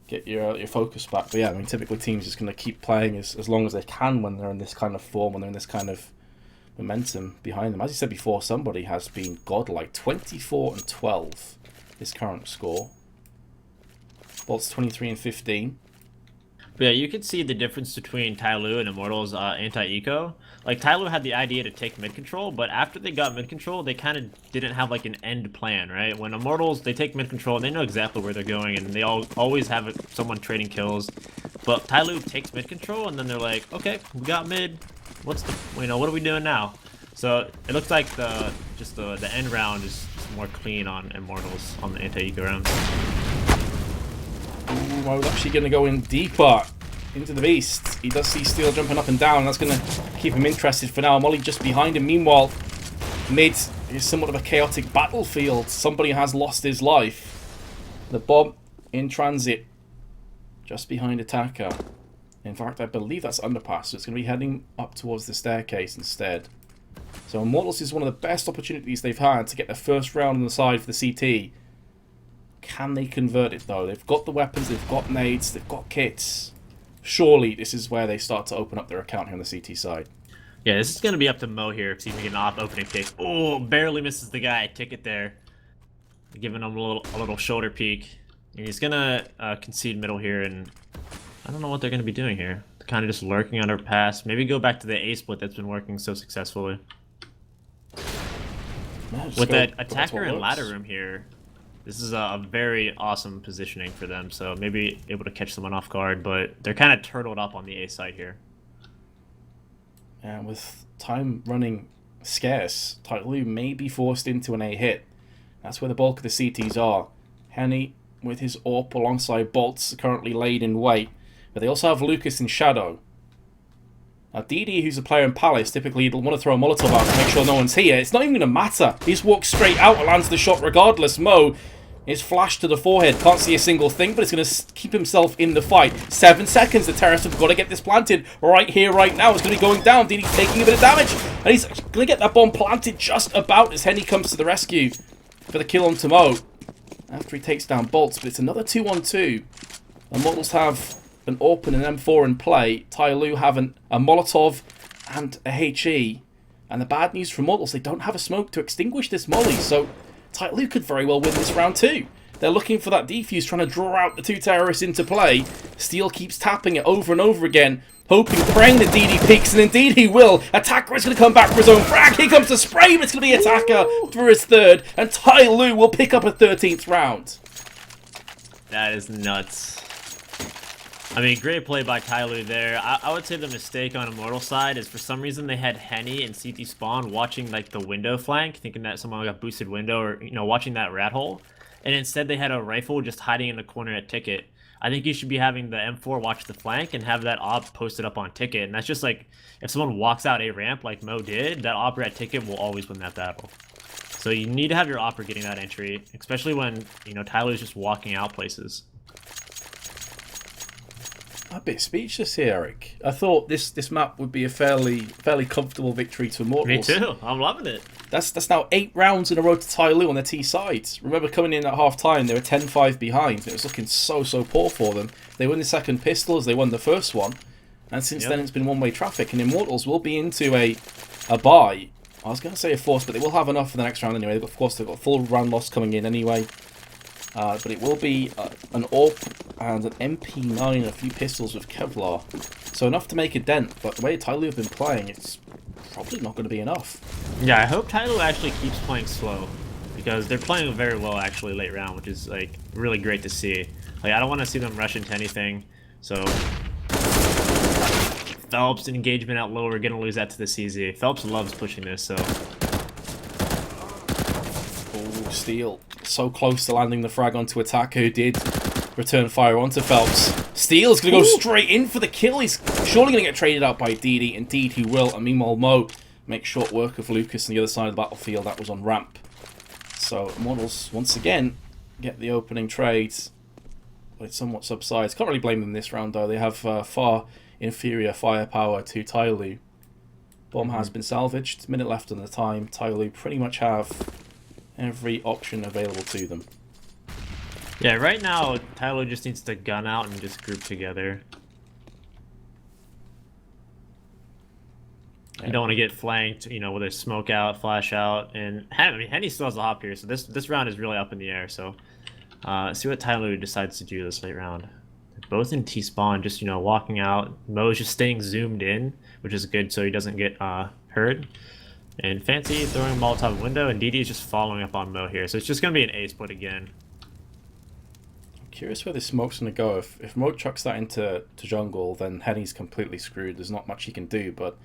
get your focus back. But yeah, I mean, typically teams just going to keep playing as long as they can when they're in this kind of form, when they're in this kind of momentum behind them. As you said before, somebody has been godlike. 24 and 12, his current score. Bolts 23 and 15. But yeah, you could see the difference between TyLoo and Immortals anti-eco. Like, TyLoo had the idea to take mid-control, but after they got mid-control, they kind of didn't have, like, an end plan, right? When Immortals, they take mid-control, they know exactly where they're going, and they always have someone trading kills. But TyLoo takes mid-control, and then they're like, okay, we got mid, what are we doing now? So, it looks like the end round is more clean on Immortals on the anti-eco rounds. Ooh, I was actually going to go in deeper into the beast. He does see Steel jumping up and down. That's going to keep him interested for now. Molly just behind him. Meanwhile, mid is somewhat of a chaotic battlefield. Somebody has lost his life. The bomb in transit just behind attacker. In fact, I believe that's underpass, so it's going to be heading up towards the staircase instead. So Immortals is one of the best opportunities they've had to get their first round on the side for the CT. Can they convert it, though? They've got the weapons, they've got nades, they've got kits. Surely this is where they start to open up their account here on the CT side. Yeah, this is going to be up to Mo here. See if he can off opening kick. Oh, barely misses the guy. Ticket there. Giving him a little shoulder peek. And he's going to concede middle here, and I don't know what they're going to be doing here. They're kind of just lurking under pass. Maybe go back to the A split that's been working so successfully. Yeah, with that attacker and ladder room here, this is a very awesome positioning for them. So maybe able to catch someone off guard, but they're kind of turtled up on the A side here. And with time running scarce, TyLoo may be forced into an A hit. That's where the bulk of the CTs are. Henny with his AWP alongside Bolts currently laid in wait. But they also have Lucas in shadow. Now, DD, who's a player in Palace, typically will want to throw a Molotov out to make sure no one's here. It's not even going to matter. He just walks straight out and lands the shot regardless. Mo is flashed to the forehead. Can't see a single thing, but it's going to keep himself in the fight. 7 seconds. The terrorists have got to get this planted right here, right now. It's going to be going down. DD's taking a bit of damage. And he's going to get that bomb planted just about as Henny comes to the rescue for the kill onto Mo. After he takes down Bolts, but it's another 2-on-2. Immortals have an AWP and an M4 in play. TyLoo have a Molotov and a HE. And the bad news for Immortals, they don't have a smoke to extinguish this molly, so TyLoo could very well win this round too. They're looking for that defuse, trying to draw out the 2 terrorists into play. Steel keeps tapping it over and over again, hoping, praying that DD peeks, and indeed he will. Attacker is going to come back for his own frag. Here comes the spray, but it's going to be Attacker for his 3rd, and TyLoo will pick up a 13th round. That is nuts. I mean, great play by TyLoo there. I would say the mistake on Immortal side is for some reason they had Henny and CT spawn watching like the window flank, thinking that someone got boosted window or, you know, watching that rat hole. And instead they had a rifle just hiding in the corner at Ticket. I think you should be having the M4 watch the flank and have that op posted up on Ticket. And that's just like, if someone walks out a ramp like Mo did, that opera at Ticket will always win that battle. So you need to have your opera getting that entry, especially when, you know, TyLoo's just walking out places. I'm a bit speechless here, Eric. I thought this map would be a fairly comfortable victory to Immortals. Me too. I'm loving it. That's now 8 rounds in a row to TyLoo on their T sides. Remember coming in at half time, they were 10-5 behind. It was looking so poor for them. They won the second pistol as they won the first one, and since then it's been one-way traffic. And Immortals will be into a bye. I was going to say a force, but they will have enough for the next round anyway. Of course, they've got full round loss coming in anyway. But it will be an AWP and an MP9 and a few pistols with Kevlar. So enough to make a dent, but the way TyLoo have been playing, it's probably not going to be enough. Yeah, I hope TyLoo actually keeps playing slow, because they're playing very well actually late round, which is like really great to see. Like, I don't want to see them rush into anything, so Phelps engagement out low, we're going to lose that to the CZ. Phelps loves pushing this, so... Oh, Steel. So close to landing the frag onto Attacker, who did return fire onto Phelps. Steel's going to go straight in for the kill. He's surely going to get traded out by DD. Indeed he will. And meanwhile, Mo makes short work of Lucas on the other side of the battlefield. That was on ramp. So Immortals, once again, get the opening trades. But it somewhat subsides. Can't really blame them this round, though. They have far inferior firepower to TyLoo. Bomb has been salvaged. Minute left on the time. TyLoo pretty much have every option available to them. Yeah, right now, TyLoo just needs to gun out and just group together. You don't want to get flanked, you know, with a smoke out, flash out, and I mean, Henny still has a hop here, so this round is really up in the air. So, see what TyLoo decides to do this late round. They're both in T spawn, just, you know, walking out. Mo's just staying zoomed in, which is good, so he doesn't get heard. And Fancy throwing a Molotov window, and DD is just following up on Mo here, so it's just gonna be an A split again. I'm curious where this smoke's gonna go. If Mo chucks that into jungle, then Henny's completely screwed. There's not much he can do, but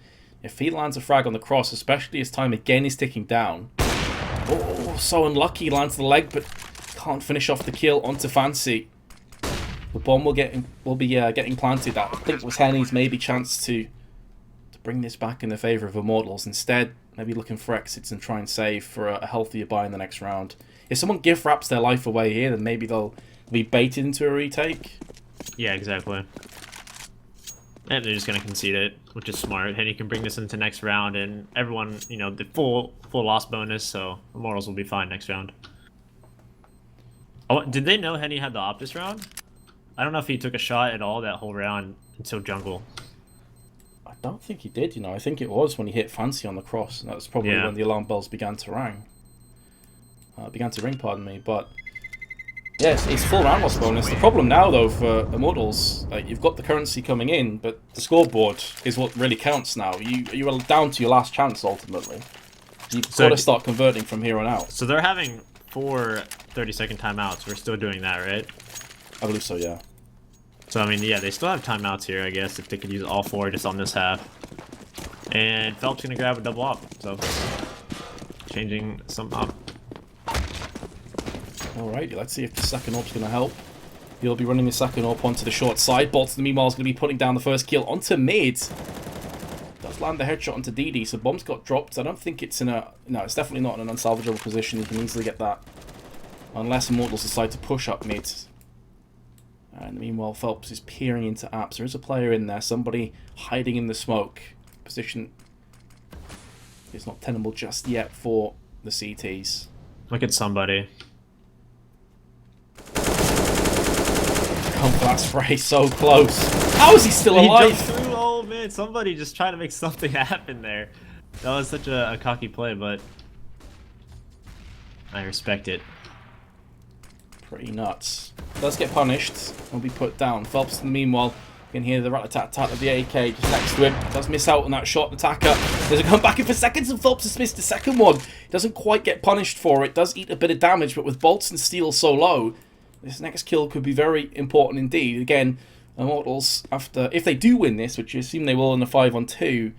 if he lands a frag on the cross, especially as time again is ticking down. Oh, so unlucky, lands the leg, but can't finish off the kill onto Fancy. The bomb will be getting planted. That I think was Henny's maybe chance to bring this back in the favour of Immortals. Instead, maybe looking for exits and try and save for a healthier buy in the next round. If someone gift wraps their life away here, then maybe they'll be baited into a retake. Yeah, exactly. And they're just going to concede it, which is smart. Henny can bring this into next round, and everyone, you know, the full loss bonus, so Immortals will be fine next round. Oh, did they know Henny had the op this round? I don't know if he took a shot at all that whole round until jungle. I don't think he did, you know. I think it was when he hit Fancy on the cross, and that was probably when the alarm bells began to ring. Pardon me. But yes, it's full round loss bonus. The problem now, though, for Immortals, you've got the currency coming in, but the scoreboard is what really counts now. You are down to your last chance ultimately. You've got to start converting from here on out. So they're having 4 30-second timeouts. We're still doing that, right? I believe so, yeah. So, I mean, yeah, they still have timeouts here, I guess, if they could use all 4 just on this half. And Phelps going to grab a double up, so changing some up. Alrighty, let's see if the second AWP's going to help. He'll be running the second AWP onto the short side. Bolton, meanwhile, is going to be putting down the first kill onto mid. Does land the headshot onto DD, so bomb's got dropped. I don't think it's in a... No, it's definitely not in an unsalvageable position. You can easily get that. Unless Immortals decide to push up mid. And meanwhile, Phelps is peering into apps. There is a player in there. Somebody hiding in the smoke. Position is not tenable just yet for the CTs. Look at somebody. Come for that spray, so close. How is he still alive? He jumped through. Oh man, somebody just trying to make something happen there. That was such a cocky play, but I respect it. Pretty nuts. Does get punished. Will be put down. Phelps, in the meanwhile, you can hear the rat-a-tat-tat of the AK just next to him. Does miss out on that shot. Attacker doesn't come back in for seconds, and Phelps has missed the second one. Doesn't quite get punished for it. Does eat a bit of damage, but with bolts and steel so low, this next kill could be very important indeed. Again, Immortals, after if they do win this, which you assume they will in a 5-on-2,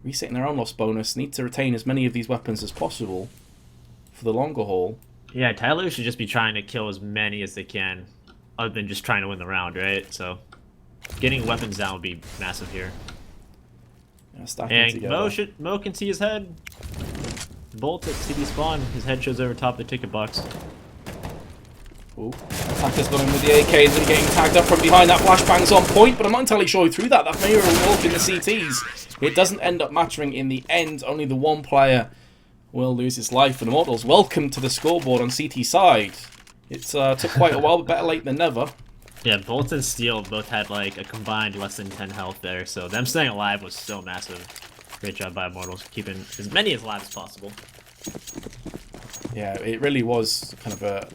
resetting their own loss bonus, need to retain as many of these weapons as possible for the longer haul. Yeah, TyLoo should just be trying to kill as many as they can, other than just trying to win the round, right? So, getting weapons down would be massive here. Yeah, and Mo can see his head. Bolt at CD spawn. His head shows over top of the ticket box. Ooh. Attacker's gone in with the AKs and getting tagged up from behind. That flashbang's on point, but I'm not entirely sure who threw that. That may have walked in the CTs. It doesn't end up mattering in the end. Only the one player will lose his life. And Immortals, welcome to the scoreboard on CT side. It took quite a while, but better late than never. Yeah, Bolt and Steel both had like a combined less than 10 health there, so them staying alive was so massive. Great job by Immortals, keeping as many as alive as possible. Yeah, it really was kind of a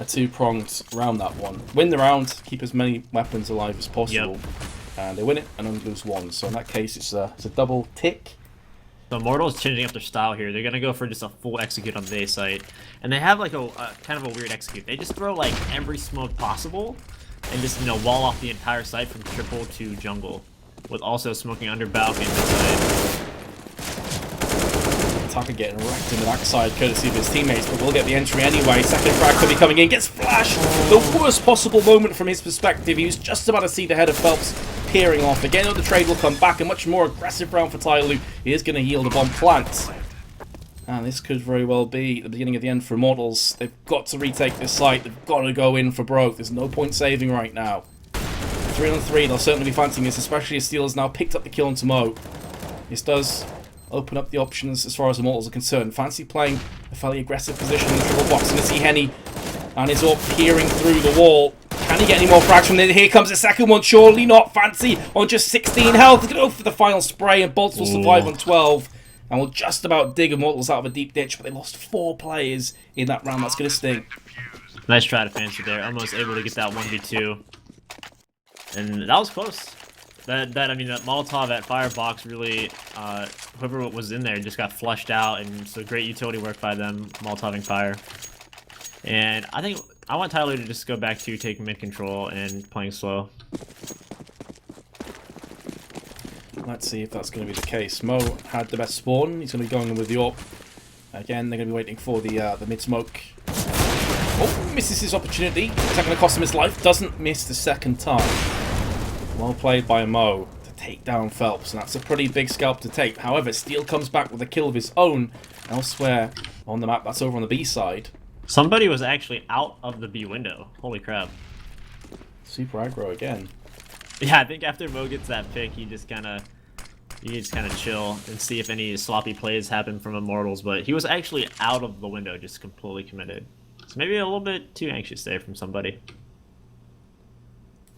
two-pronged round, that one. Win the round, keep as many weapons alive as possible. Yep. And they win it and only lose one. So in that case, it's a double tick. So Immortals changing up their style here. They're going to go for just a full execute on the A site. And they have like a kind of a weird execute. They just throw like every smoke possible and just, you know, wall off the entire site from triple to jungle, with also smoking under balcony and side. Attacker getting wrecked in the backside courtesy of his teammates, but will get the entry anyway. Second frag could be coming in, gets flashed. The worst possible moment from his perspective. He was just about to see the head of Phelps peering off. Again, the trade will come back. A much more aggressive round for TyLoo. He is going to yield a bomb plant. And this could very well be the beginning of the end for Immortals. They've got to retake this site. They've got to go in for broke. There's no point saving right now. 3-on-3, they'll certainly be fancying this, especially as Steel has now picked up the kill onto Mo. This does open up the options as far as Immortals are concerned. Fancy playing a fairly aggressive position in the triple box. And to see Henny and his AWP peering through the wall. Can he get any more frags from there? Here comes the second one. Surely not. Fancy on just 16 health. He's going to go for the final spray, and Bolts will survive on 12. And will just about dig Immortals out of a deep ditch, but they lost 4 players in that round. That's going to sting. Nice try to Fancy there. Almost able to get that 1v2. And that was close. I mean, that Molotov at Firebox really, whoever was in there just got flushed out, and so great utility work by them, Molotoving fire. And I think I want TyLoo to just go back to taking mid control and playing slow. Let's see if that's going to be the case. Mo had the best spawn. He's going to be going in with the AWP. Again, they're going to be waiting for the mid-smoke. Oh, misses his opportunity. Is that going to cost him his life? Doesn't miss the second time. Well played by Mo to take down Phelps, and that's a pretty big scalp to take. However, Steel comes back with a kill of his own elsewhere on the map. That's over on the B side. Somebody was actually out of the B window. Holy crap. Super aggro again. Yeah, I think after Mo gets that pick, you just kind of chill and see if any sloppy plays happen from Immortals, but he was actually out of the window, just completely committed. So maybe a little bit too anxious there from somebody.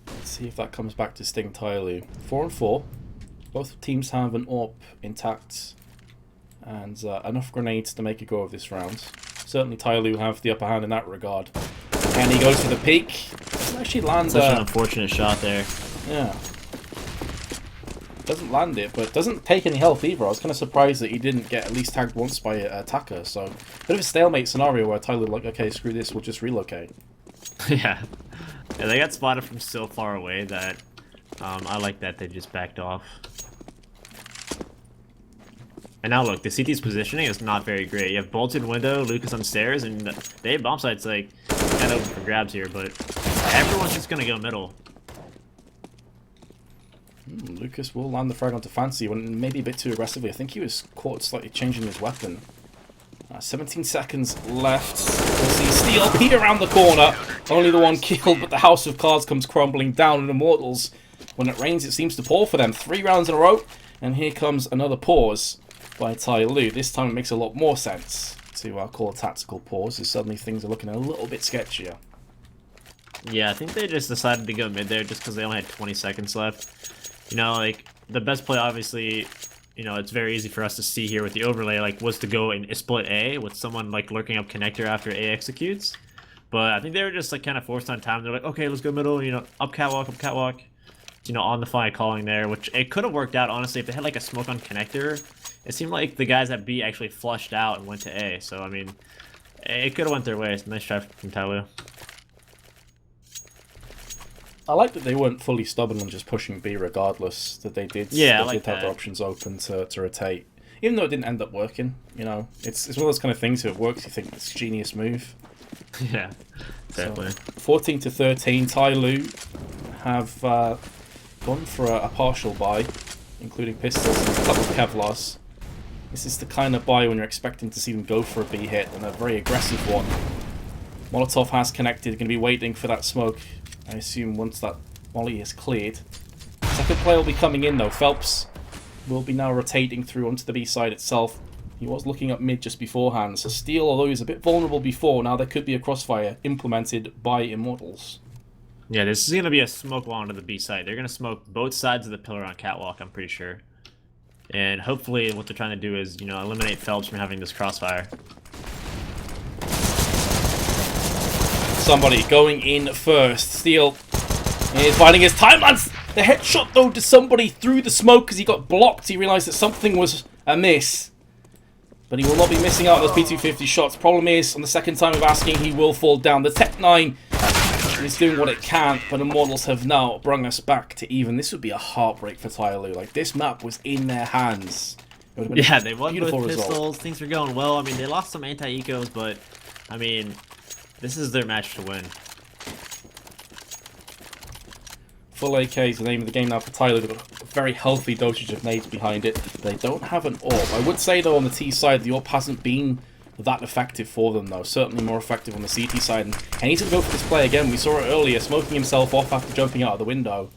Let's see if that comes back to sting TyLoo. 4-on-4. Both teams have an AWP intact and enough grenades to make a go of this round. Certainly TyLoo have the upper hand in that regard. And he goes for the peak. Doesn't actually land. Such an unfortunate shot there. Yeah. Doesn't land it, but doesn't take any health either. I was kind of surprised that he didn't get at least tagged once by an attacker. So, bit of a stalemate scenario where TyLoo like, okay, screw this, we'll just relocate. Yeah. Yeah, they got spotted from so far away that I like that they just backed off. And now look, the CT's positioning is not very great. You have bolted window, Lucas on stairs, and they have bomb sites like kind of open for grabs here, but everyone's just gonna go middle. Lucas will land the frag onto Fancy, when maybe a bit too aggressively. I think he was caught slightly changing his weapon. 17 seconds left. We'll see Steel peek around the corner. Only the one killed, but the House of Cards comes crumbling down, and Immortals, when it rains, it seems to pour for them. 3 rounds in a row, and here comes another pause by TyLoo. This time it makes a lot more sense to call a tactical pause, as suddenly things are looking a little bit sketchier. Yeah, I think they just decided to go mid there just because they only had 20 seconds left. You know, like, the best play, obviously, you know, it's very easy for us to see here with the overlay, like, was to go and split A with someone, like, lurking up connector after A executes. But I think they were just, like, kind of forced on time. They're like, okay, let's go middle, you know, up catwalk, you know, on the fly calling there, which it could have worked out, honestly, if they had, like, a smoke on connector. It seemed like the guys at B actually flushed out and went to A, so, I mean, it could have went their way. Nice try from TyLoo. I like that they weren't fully stubborn and just pushing B regardless, that they did, yeah, they did have their options open to rotate. Even though it didn't end up working, you know, it's one of those kind of things, if it works, you think it's a genius move. Yeah, exactly. So, 14 to 13, TyLoo have gone for a partial buy, including pistols and a couple of Kevlars. This is the kind of buy when you're expecting to see them go for a B hit, and a very aggressive one. Molotov has connected, going to be waiting for that smoke. I assume once that molly is cleared. Second player will be coming in though. Phelps will be now rotating through onto the B side itself. He was looking up mid just beforehand. So Steel, although he was a bit vulnerable before, now there could be a crossfire implemented by Immortals. Yeah, this is going to be a smoke wall onto the B side. They're going to smoke both sides of the pillar on catwalk, I'm pretty sure. And hopefully what they're trying to do is, you know, eliminate Phelps from having this crossfire. Somebody going in first. Steel is finding his timelines. The headshot though to somebody through the smoke as he got blocked. He realised that something was amiss. But he will not be missing out on those P250 shots. Problem is, on the second time of asking, he will fall down. The Tech 9 is doing what it can, but Immortals have now brought us back to even. This would be a heartbreak for TyLoo. Like, this map was in their hands. Yeah, they won both pistols. Things were going well. I mean, they lost some anti-ecos, but, I mean, this is their match to win. Full AK is the name of the game now for TyLoo. They've got a very healthy dosage of nades behind it. They don't have an AWP. I would say, though, on the T side, the AWP hasn't been that effective for them, though. Certainly more effective on the CT side. And he needs to go for this play again. We saw it earlier, smoking himself off after jumping out of the window.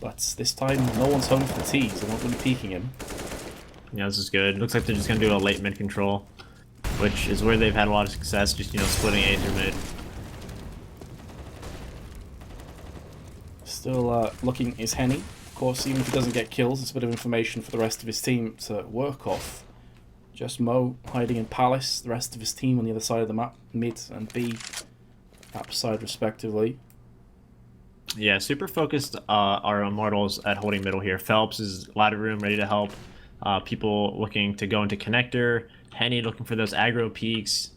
But this time, no one's home for the T's. They're not going to be peeking him. Yeah, this is good. Looks like they're just going to do a late mid control, which is where they've had a lot of success, just, you know, splitting A through mid. Still looking is Henny. Of course, even if he doesn't get kills, it's a bit of information for the rest of his team to work off. Just Mo hiding in Palace, the rest of his team on the other side of the map, mid and B, map side respectively. Yeah, super focused are Immortals at holding middle here. Phelps is ladder room, ready to help. People looking to go into connector. Henny looking for those aggro peaks.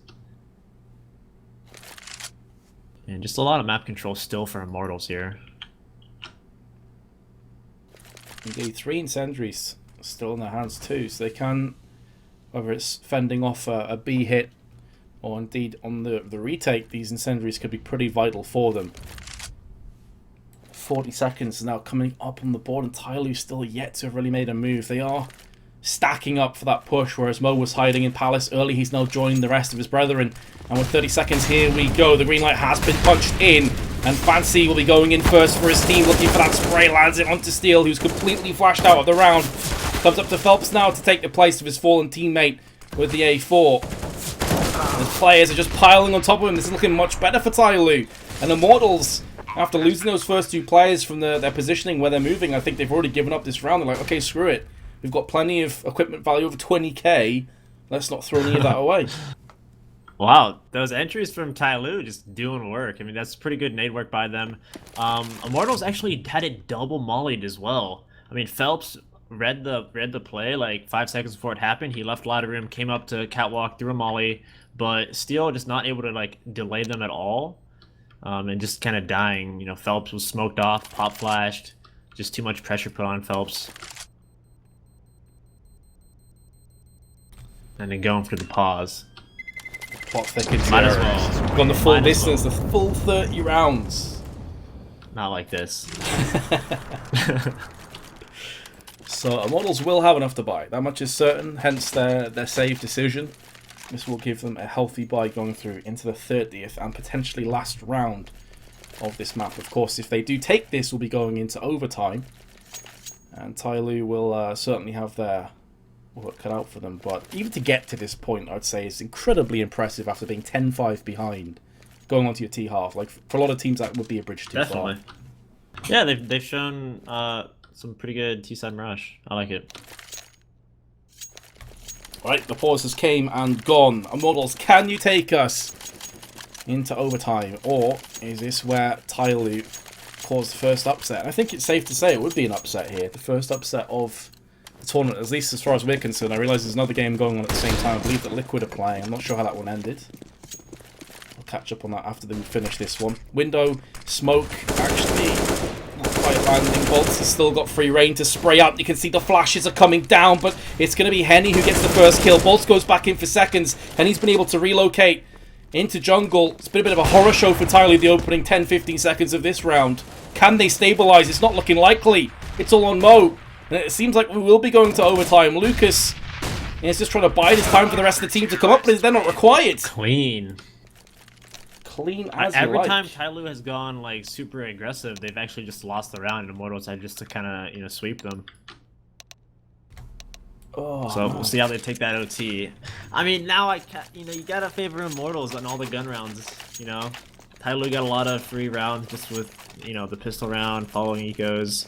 And just a lot of map control still for Immortals here. Indeed, 3 incendiaries still in their hands too, so they can, whether it's fending off a B hit or indeed on the retake, these incendiaries could be pretty vital for them. 40 seconds now coming up on the board, and TyLoo still yet to have really made a move. They are stacking up for that push, whereas Mo was hiding in Palace early. He's now joined the rest of his brethren. And with 30 seconds, here we go. The green light has been punched in, and Fancy will be going in first for his team, looking for that spray. Lands it onto Steel, who's completely flashed out of the round. Comes up to Phelps now to take the place of his fallen teammate with the A4. The players are just piling on top of him. This is looking much better for TyLoo. And Immortals, after losing those first 2 players from their positioning where they're moving, I think they've already given up this round. They're like, okay, screw it. We've got plenty of equipment value over 20k. Let's not throw any of that away. Wow, those entries from TyLoo just doing work. I mean, that's pretty good nade work by them. Immortals actually had it double mollied as well. I mean, Phelps read the play like 5 seconds before it happened. He left ladder room, came up to catwalk, threw a molly, but Steel just not able to like delay them at all, and just kind of dying. You know, Phelps was smoked off, pop flashed, just too much pressure put on Phelps. And then going for the pause. Plot thickens. Might as well. Gone the full Might as distance, well. the full 30 rounds. Not like this. So Immortals will have enough to buy. That much is certain, hence their save decision. This will give them a healthy buy going through into the 30th and potentially last round of this map. Of course, if they do take this, we'll be going into overtime. And TyLoo will certainly have their work cut out for them. But even to get to this point, I'd say is incredibly impressive after being 10-5 behind. Going onto your T-half. Like, for a lot of teams, that would be a bridge too Definitely. far. Yeah, they've shown some pretty good T-side Mirage. I like it. Right, the pauses came and gone. Immortals, can you take us into overtime? Or is this where TyLoo caused the first upset? I think it's safe to say it would be an upset here. The first upset of the tournament, at least as far as we're concerned. I realise there's another game going on at the same time. I believe that Liquid are playing. I'm not sure how that one ended. I'll catch up on that after we finish this one. Window, smoke, actually not quite landing. Bolts has still got free reign to spray up. You can see the flashes are coming down, but it's going to be Henny who gets the first kill. Bolts goes back in for seconds, and he's been able to relocate into jungle. It's been a bit of a horror show for TyLoo the opening 10-15 seconds of this round. Can they stabilize? It's not looking likely. It's all on Mo. And it seems like we will be going to overtime. Lucas is just trying to bide his time for the rest of the team to come up, but they're not required. Clean. Clean as Every you like. time TyLoo has gone like super aggressive, they've actually just lost the round, and Immortals had just to kind of sweep them. Oh, So man. we'll see how they take that OT. I mean, now you gotta favor Immortals on all the gun rounds. TyLoo got a lot of free rounds just with the pistol round, following ecos.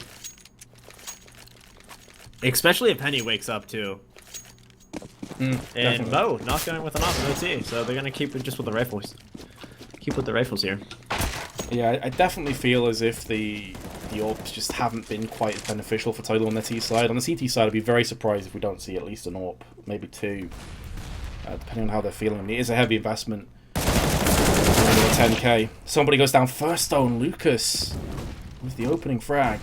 Especially if Penny wakes up too. And Definitely. Mo not going with an off OT, so they're gonna keep it just with the rifles. Keep with the rifles here. Yeah, I definitely feel as if the AWPs just haven't been quite as beneficial for TyLoo on the T side. On the CT side, I'd be very surprised if we don't see at least an AWP, maybe two, depending on how they're feeling. I mean, it is a heavy investment. 10k. Somebody goes down first though, and Lucas with the opening frag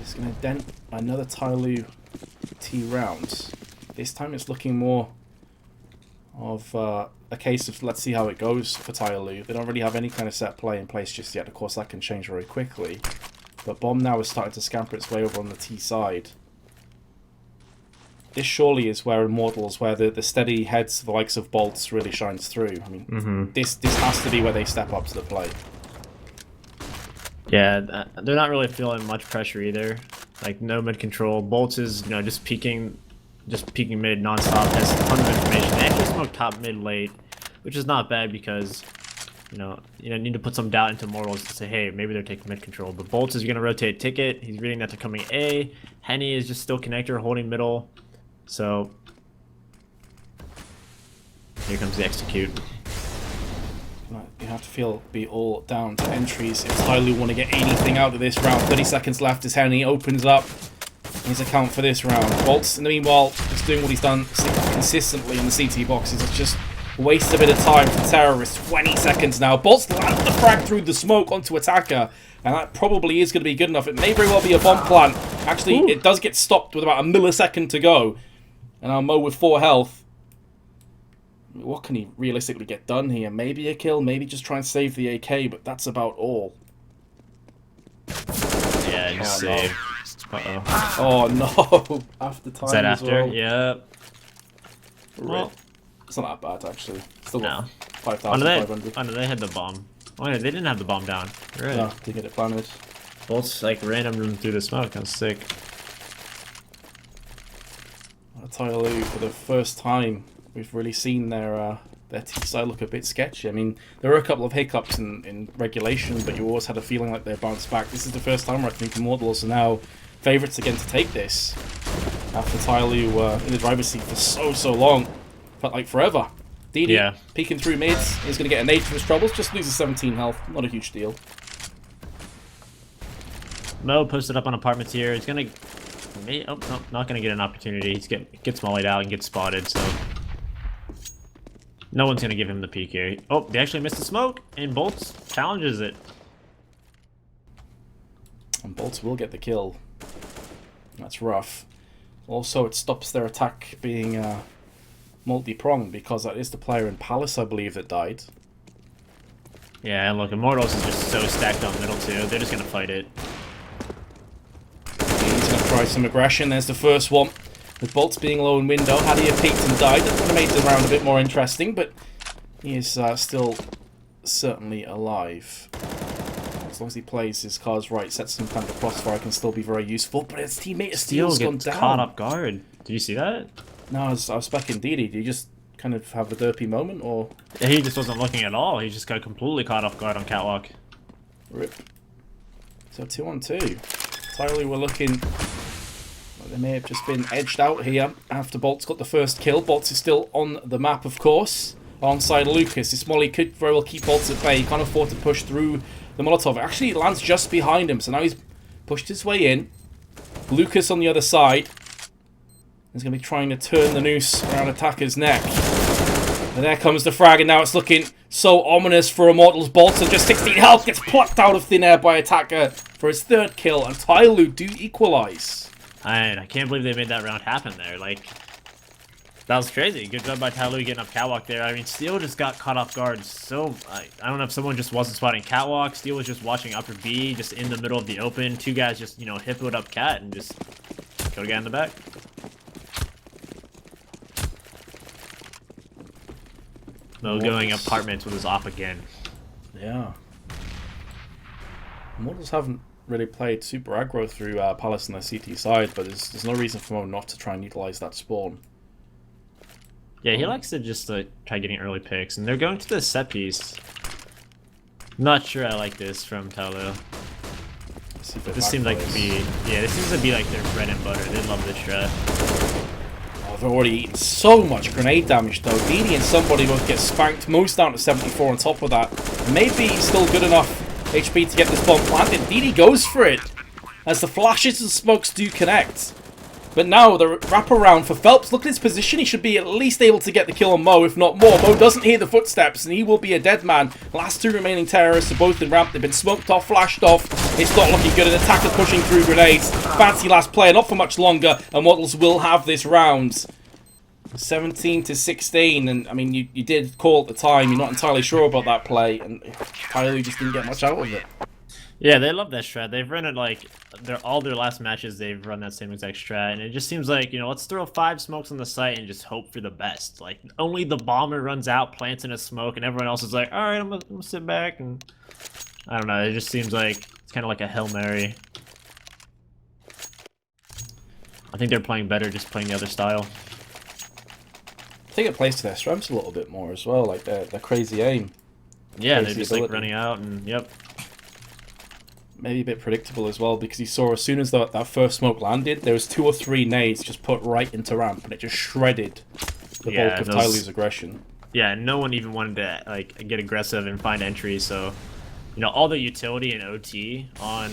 is going to dent another TyLoo T round. This time it's looking more of a case of let's see how it goes for TyLoo. They don't really have any kind of set play in place just yet. Of course, that can change very quickly. But Bomb now is starting to scamper its way over on the T side. This surely is where Immortals, where the steady heads of the likes of Bolts really shines through. I mean, this has to be where they step up to the plate. Yeah, they're not really feeling much pressure either. Like no mid control. Bolts is just peeking mid nonstop. Has a ton of information. They actually smoke top mid late, which is not bad because you need to put some doubt into Immortals to say, hey, maybe they're taking mid control. But Bolts is gonna rotate Ticket. He's reading that they're coming A. Henny is just still connector holding middle. So here comes the execute. You have to be all down to entries if TyLoo want to get anything out of this round. 30 seconds left as Henny opens up his account for this round. Bolts, in the meanwhile, is doing what he's done consistently in the CT boxes. It's just wasted a bit of time for terrorists. 20 seconds now. Bolts lands the frag through the smoke onto Attacker, and that probably is going to be good enough. It may very well be a bomb plant. Actually, it does get stopped with about a millisecond to go. And now Mo with 4 health. What can he realistically get done here? Maybe a kill, maybe just try and save the AK, but that's about all. Yeah, just save. Uh-oh. Oh no! After time Is that as after? well. Yep. Well, it's not that bad actually. Still got No. 5,500. Oh no, they had the bomb. Oh yeah, they didn't have the bomb down. Right. No, didn't get it planted. Bolts like random them through the smoke. That's sick. TyLoo, for the first time, we've really seen their T-side look a bit sketchy. I mean, there were a couple of hiccups in regulation, but you always had a feeling like they bounced back. This is the first time where I think Immortals are now favourites again to take this. After TyLoo in the driver's seat for so long. Felt like forever. DD peeking through mids. He's going to get a nade for his troubles. Just loses 17 health. Not a huge deal. Mo posted up on apartments here. He's gonna... Oh, no, not gonna get an opportunity. He's gets mollied out and gets spotted, so... No one's gonna give him the peek here. Oh, they actually missed the smoke, and Bolts challenges it. And Bolts will get the kill. That's rough. Also, it stops their attack being multi-pronged because that is the player in Palace, I believe, that died. Yeah, and look, Immortals is just so stacked on middle too. They're just gonna fight it. He's going to try some aggression. There's the first one. With Bolts being low in window, had he peeked and died, that would have made the round a bit more interesting, but he is still certainly alive. As long as he plays his cards right, sets some kind of crossfire, can still be very useful, but his teammate Steel's gone down. Caught off guard. Did you see that? No, I was specking Didi. Did you just kind of have a derpy moment, or...? Yeah, he just wasn't looking at all. He just got completely caught off guard on catwalk. Rip. So 2-on-2. TyLoo were looking... They may have just been edged out here after Bolt's got the first kill. Bolt's is still on the map, of course, alongside Lucas. This Molly could very well keep Bolt's at bay. He can't afford to push through the Molotov. Actually, it lands just behind him, so now he's pushed his way in. Lucas on the other side is going to be trying to turn the noose around Attacker's neck. And there comes the frag, and now it's looking so ominous for Immortals. Bolt's on just 16 health, gets plucked out of thin air by Attacker for his third kill, and TyLoo do equalize. I can't believe they made that round happen there. Like, that was crazy. Good job by TyLoo getting up catwalk there. I mean, Steel just got caught off guard. So, I don't know if someone just wasn't spotting catwalk. Steel was just watching upper B, just in the middle of the open. Two guys just, you know, hippoed up cat and just killed a guy in the back. No, going apartments with his op again. Yeah. Immortals haven't really played super aggro through Palace on their CT side, but there's no reason for Mo not to try and utilize that spawn. Yeah, he likes to just try getting early picks, and they're going to the set piece. Not sure I like this from TyLoo. This seems like to be, yeah, this seems to be like their bread and butter. They love this strat. Oh, they're already eating so much grenade damage though. Didi and somebody both get spanked, most down to 74 on top of that. Maybe he's still good enough HP to get this bomb planted. Didi goes for it as the flashes and smokes do connect. But now the wraparound for Phelps. Look at his position. He should be at least able to get the kill on Mo, if not more. Mo doesn't hear the footsteps, and he will be a dead man. Last two remaining terrorists are both in ramp. They've been smoked off, flashed off. It's not looking good. An attacker pushing through grenades. Fancy last player, not for much longer. And Immortals will have this round. 17-16, and I mean, you did call at the time. You're not entirely sure about that play, and TyLoo just didn't get much out of it. Yeah, they love that strat. They've run it like all their last matches. They've run that same exact strat, and it just seems like, you know, let's throw 5 smokes on the site and just hope for the best. Like, only the bomber runs out, plants in a smoke, and everyone else is like, all right, I'm gonna sit back, and I don't know. It just seems like it's kind of like a Hail Mary. I think they're playing better, just playing the other style. I think it plays to their strengths a little bit more as well, like their crazy aim. Yeah, they're just like running out, and yep. Maybe a bit predictable as well, because you saw as soon as that first smoke landed, there was 2 or 3 nades just put right into ramp, and it just shredded the bulk of TyLoo's aggression. Yeah, no one even wanted to like get aggressive and find entry, so you know, all the utility and OT on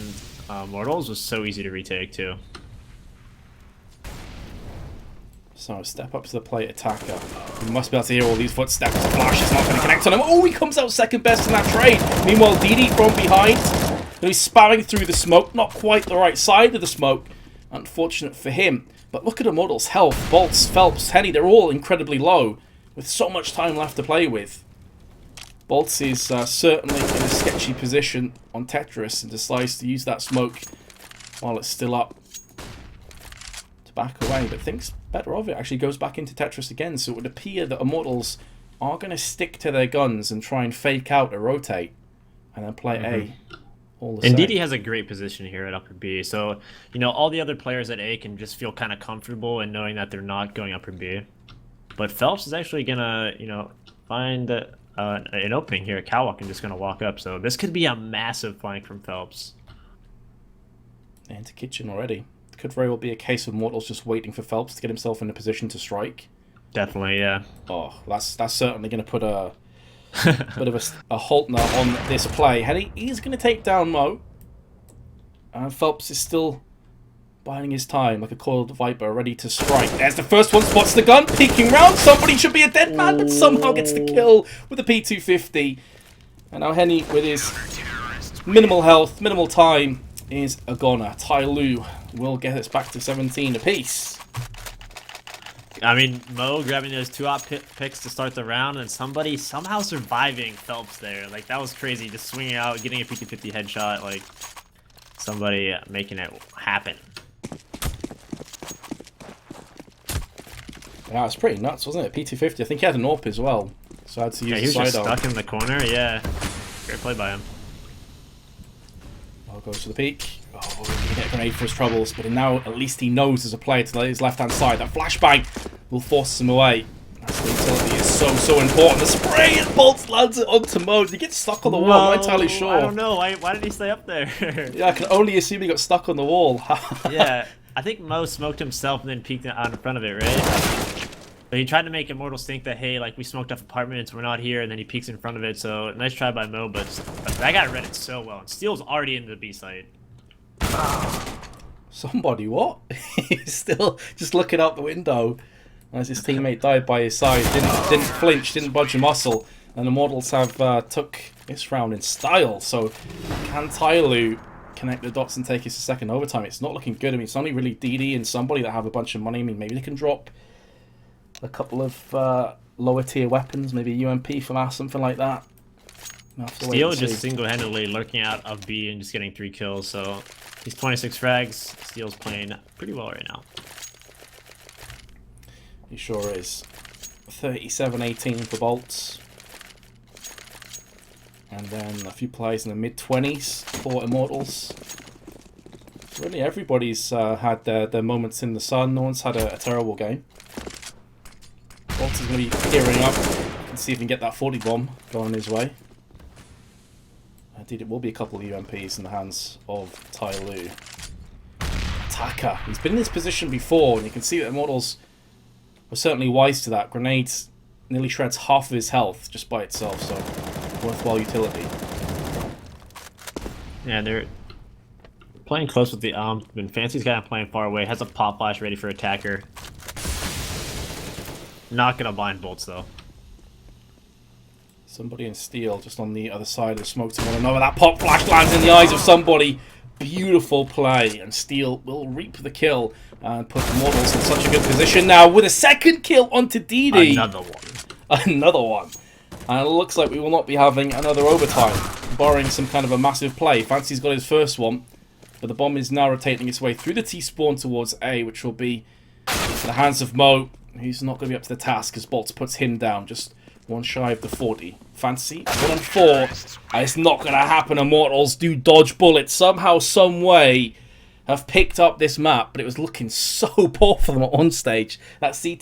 Immortals was so easy to retake too. So, step up to the plate, Attacker. You must be able to hear all these footsteps. Flash is not going to connect on him. Oh, he comes out second best in that trade. Meanwhile, Didi from behind. He's spamming through the smoke. Not quite the right side of the smoke. Unfortunate for him. But look at Immortals' health. Bolts, Phelps, Henny, they're all incredibly low. With so much time left to play with. Bolts is certainly in a sketchy position on Tetris and decides to use that smoke while it's still up to back away, but thinks better of it. Actually goes back into Tetris again, so it would appear that Immortals are going to stick to their guns and try and fake out a rotate and then play A. All the same. And Didi has a great position here at upper B, so you know, all the other players at A can just feel kind of comfortable in knowing that they're not going upper B. But Phelps is actually gonna, you know, find an opening here at catwalk and just gonna walk up, so this could be a massive flank from Phelps. Into kitchen already. Could very well be a case of Immortals just waiting for Phelps to get himself in a position to strike. Definitely, yeah. Oh, that's certainly going to put a bit of a halter on this play. Henny, he's going to take down Mo. And Phelps is still biding his time like a coiled viper, ready to strike. There's the first one, spots the gun, peeking round. Somebody should be a dead man, but somehow gets the kill with the P250. And now Henny, with his minimal health, minimal time, is a goner. TyLoo will get us back to 17 apiece. I mean, Mo grabbing those 2-op picks to start the round, and somebody somehow surviving Phelps there. Like, that was crazy. Just swinging out, getting a PT-50 headshot. Like, somebody making it happen. Yeah, it's pretty nuts, wasn't it? PT-50. I think he had an AWP as well. So I had to use he was the just side stuck in the corner. Yeah. Great play by him. I'll go to the peak. Oh, we're going to get a grenade for his troubles, but now at least he knows there's a player to his left-hand side. That flashbang will force him away. That's the utility is so important. The spray and bolts lands it onto Mo. He gets stuck on the wall. I'm not entirely sure. I don't know. Why did he stay up there? Yeah, I can only assume he got stuck on the wall. Yeah, I think Mo smoked himself and then peeked out in front of it, right? But he tried to make Immortals think that, hey, like, we smoked off apartments, we're not here, and then he peeks in front of it. So nice try by Mo, but that guy read it so well. And Steel's already into the B site. Somebody, what? He's still just looking out the window as his teammate died by his side. Didn't flinch, didn't budge a muscle. And the Immortals have took this round in style. So can TyLoo connect the dots and take us to second overtime? It's not looking good. I mean, it's only really DD and somebody that have a bunch of money. I mean, maybe they can drop a couple of lower tier weapons, maybe a UMP for that, something like that. Steel just single-handedly lurking out of B and just getting 3 kills, so he's 26 frags. Steel's playing pretty well right now. He sure is. 37-18 for bolts. And then a few plays in the mid-20s for Immortals. Really, everybody's had their moments in the sun. No one's had a terrible game. Bolts is going to be gearing up and see if he can get that 40 bomb going his way. Indeed, it will be a couple of UMPs in the hands of TyLoo. Attacker. He's been in this position before, and you can see that Immortals were certainly wise to that. Grenades nearly shreds half of his health just by itself, so worthwhile utility. Yeah, they're playing close with the and Fancy's kind of playing far away. Has a pop flash ready for attacker. Not gonna bind bolts though. Somebody in steel just on the other side of the smoke to one another. That pop flash lands in the eyes of somebody. Beautiful play, and Steel will reap the kill and put Immortals in such a good position now with a second kill onto DD. Another one. Another one. And it looks like we will not be having another overtime, barring some kind of a massive play. Fancy's got his first one, but the bomb is now rotating its way through the T-spawn towards A, which will be in the hands of Mo. He's not going to be up to the task as Bolts puts him down, just one shy of the 40. Fancy, 1 and 4. It's not going to happen. Immortals do dodge bullets somehow, some way. Have picked up this map, but it was looking so poor for them on stage. That CT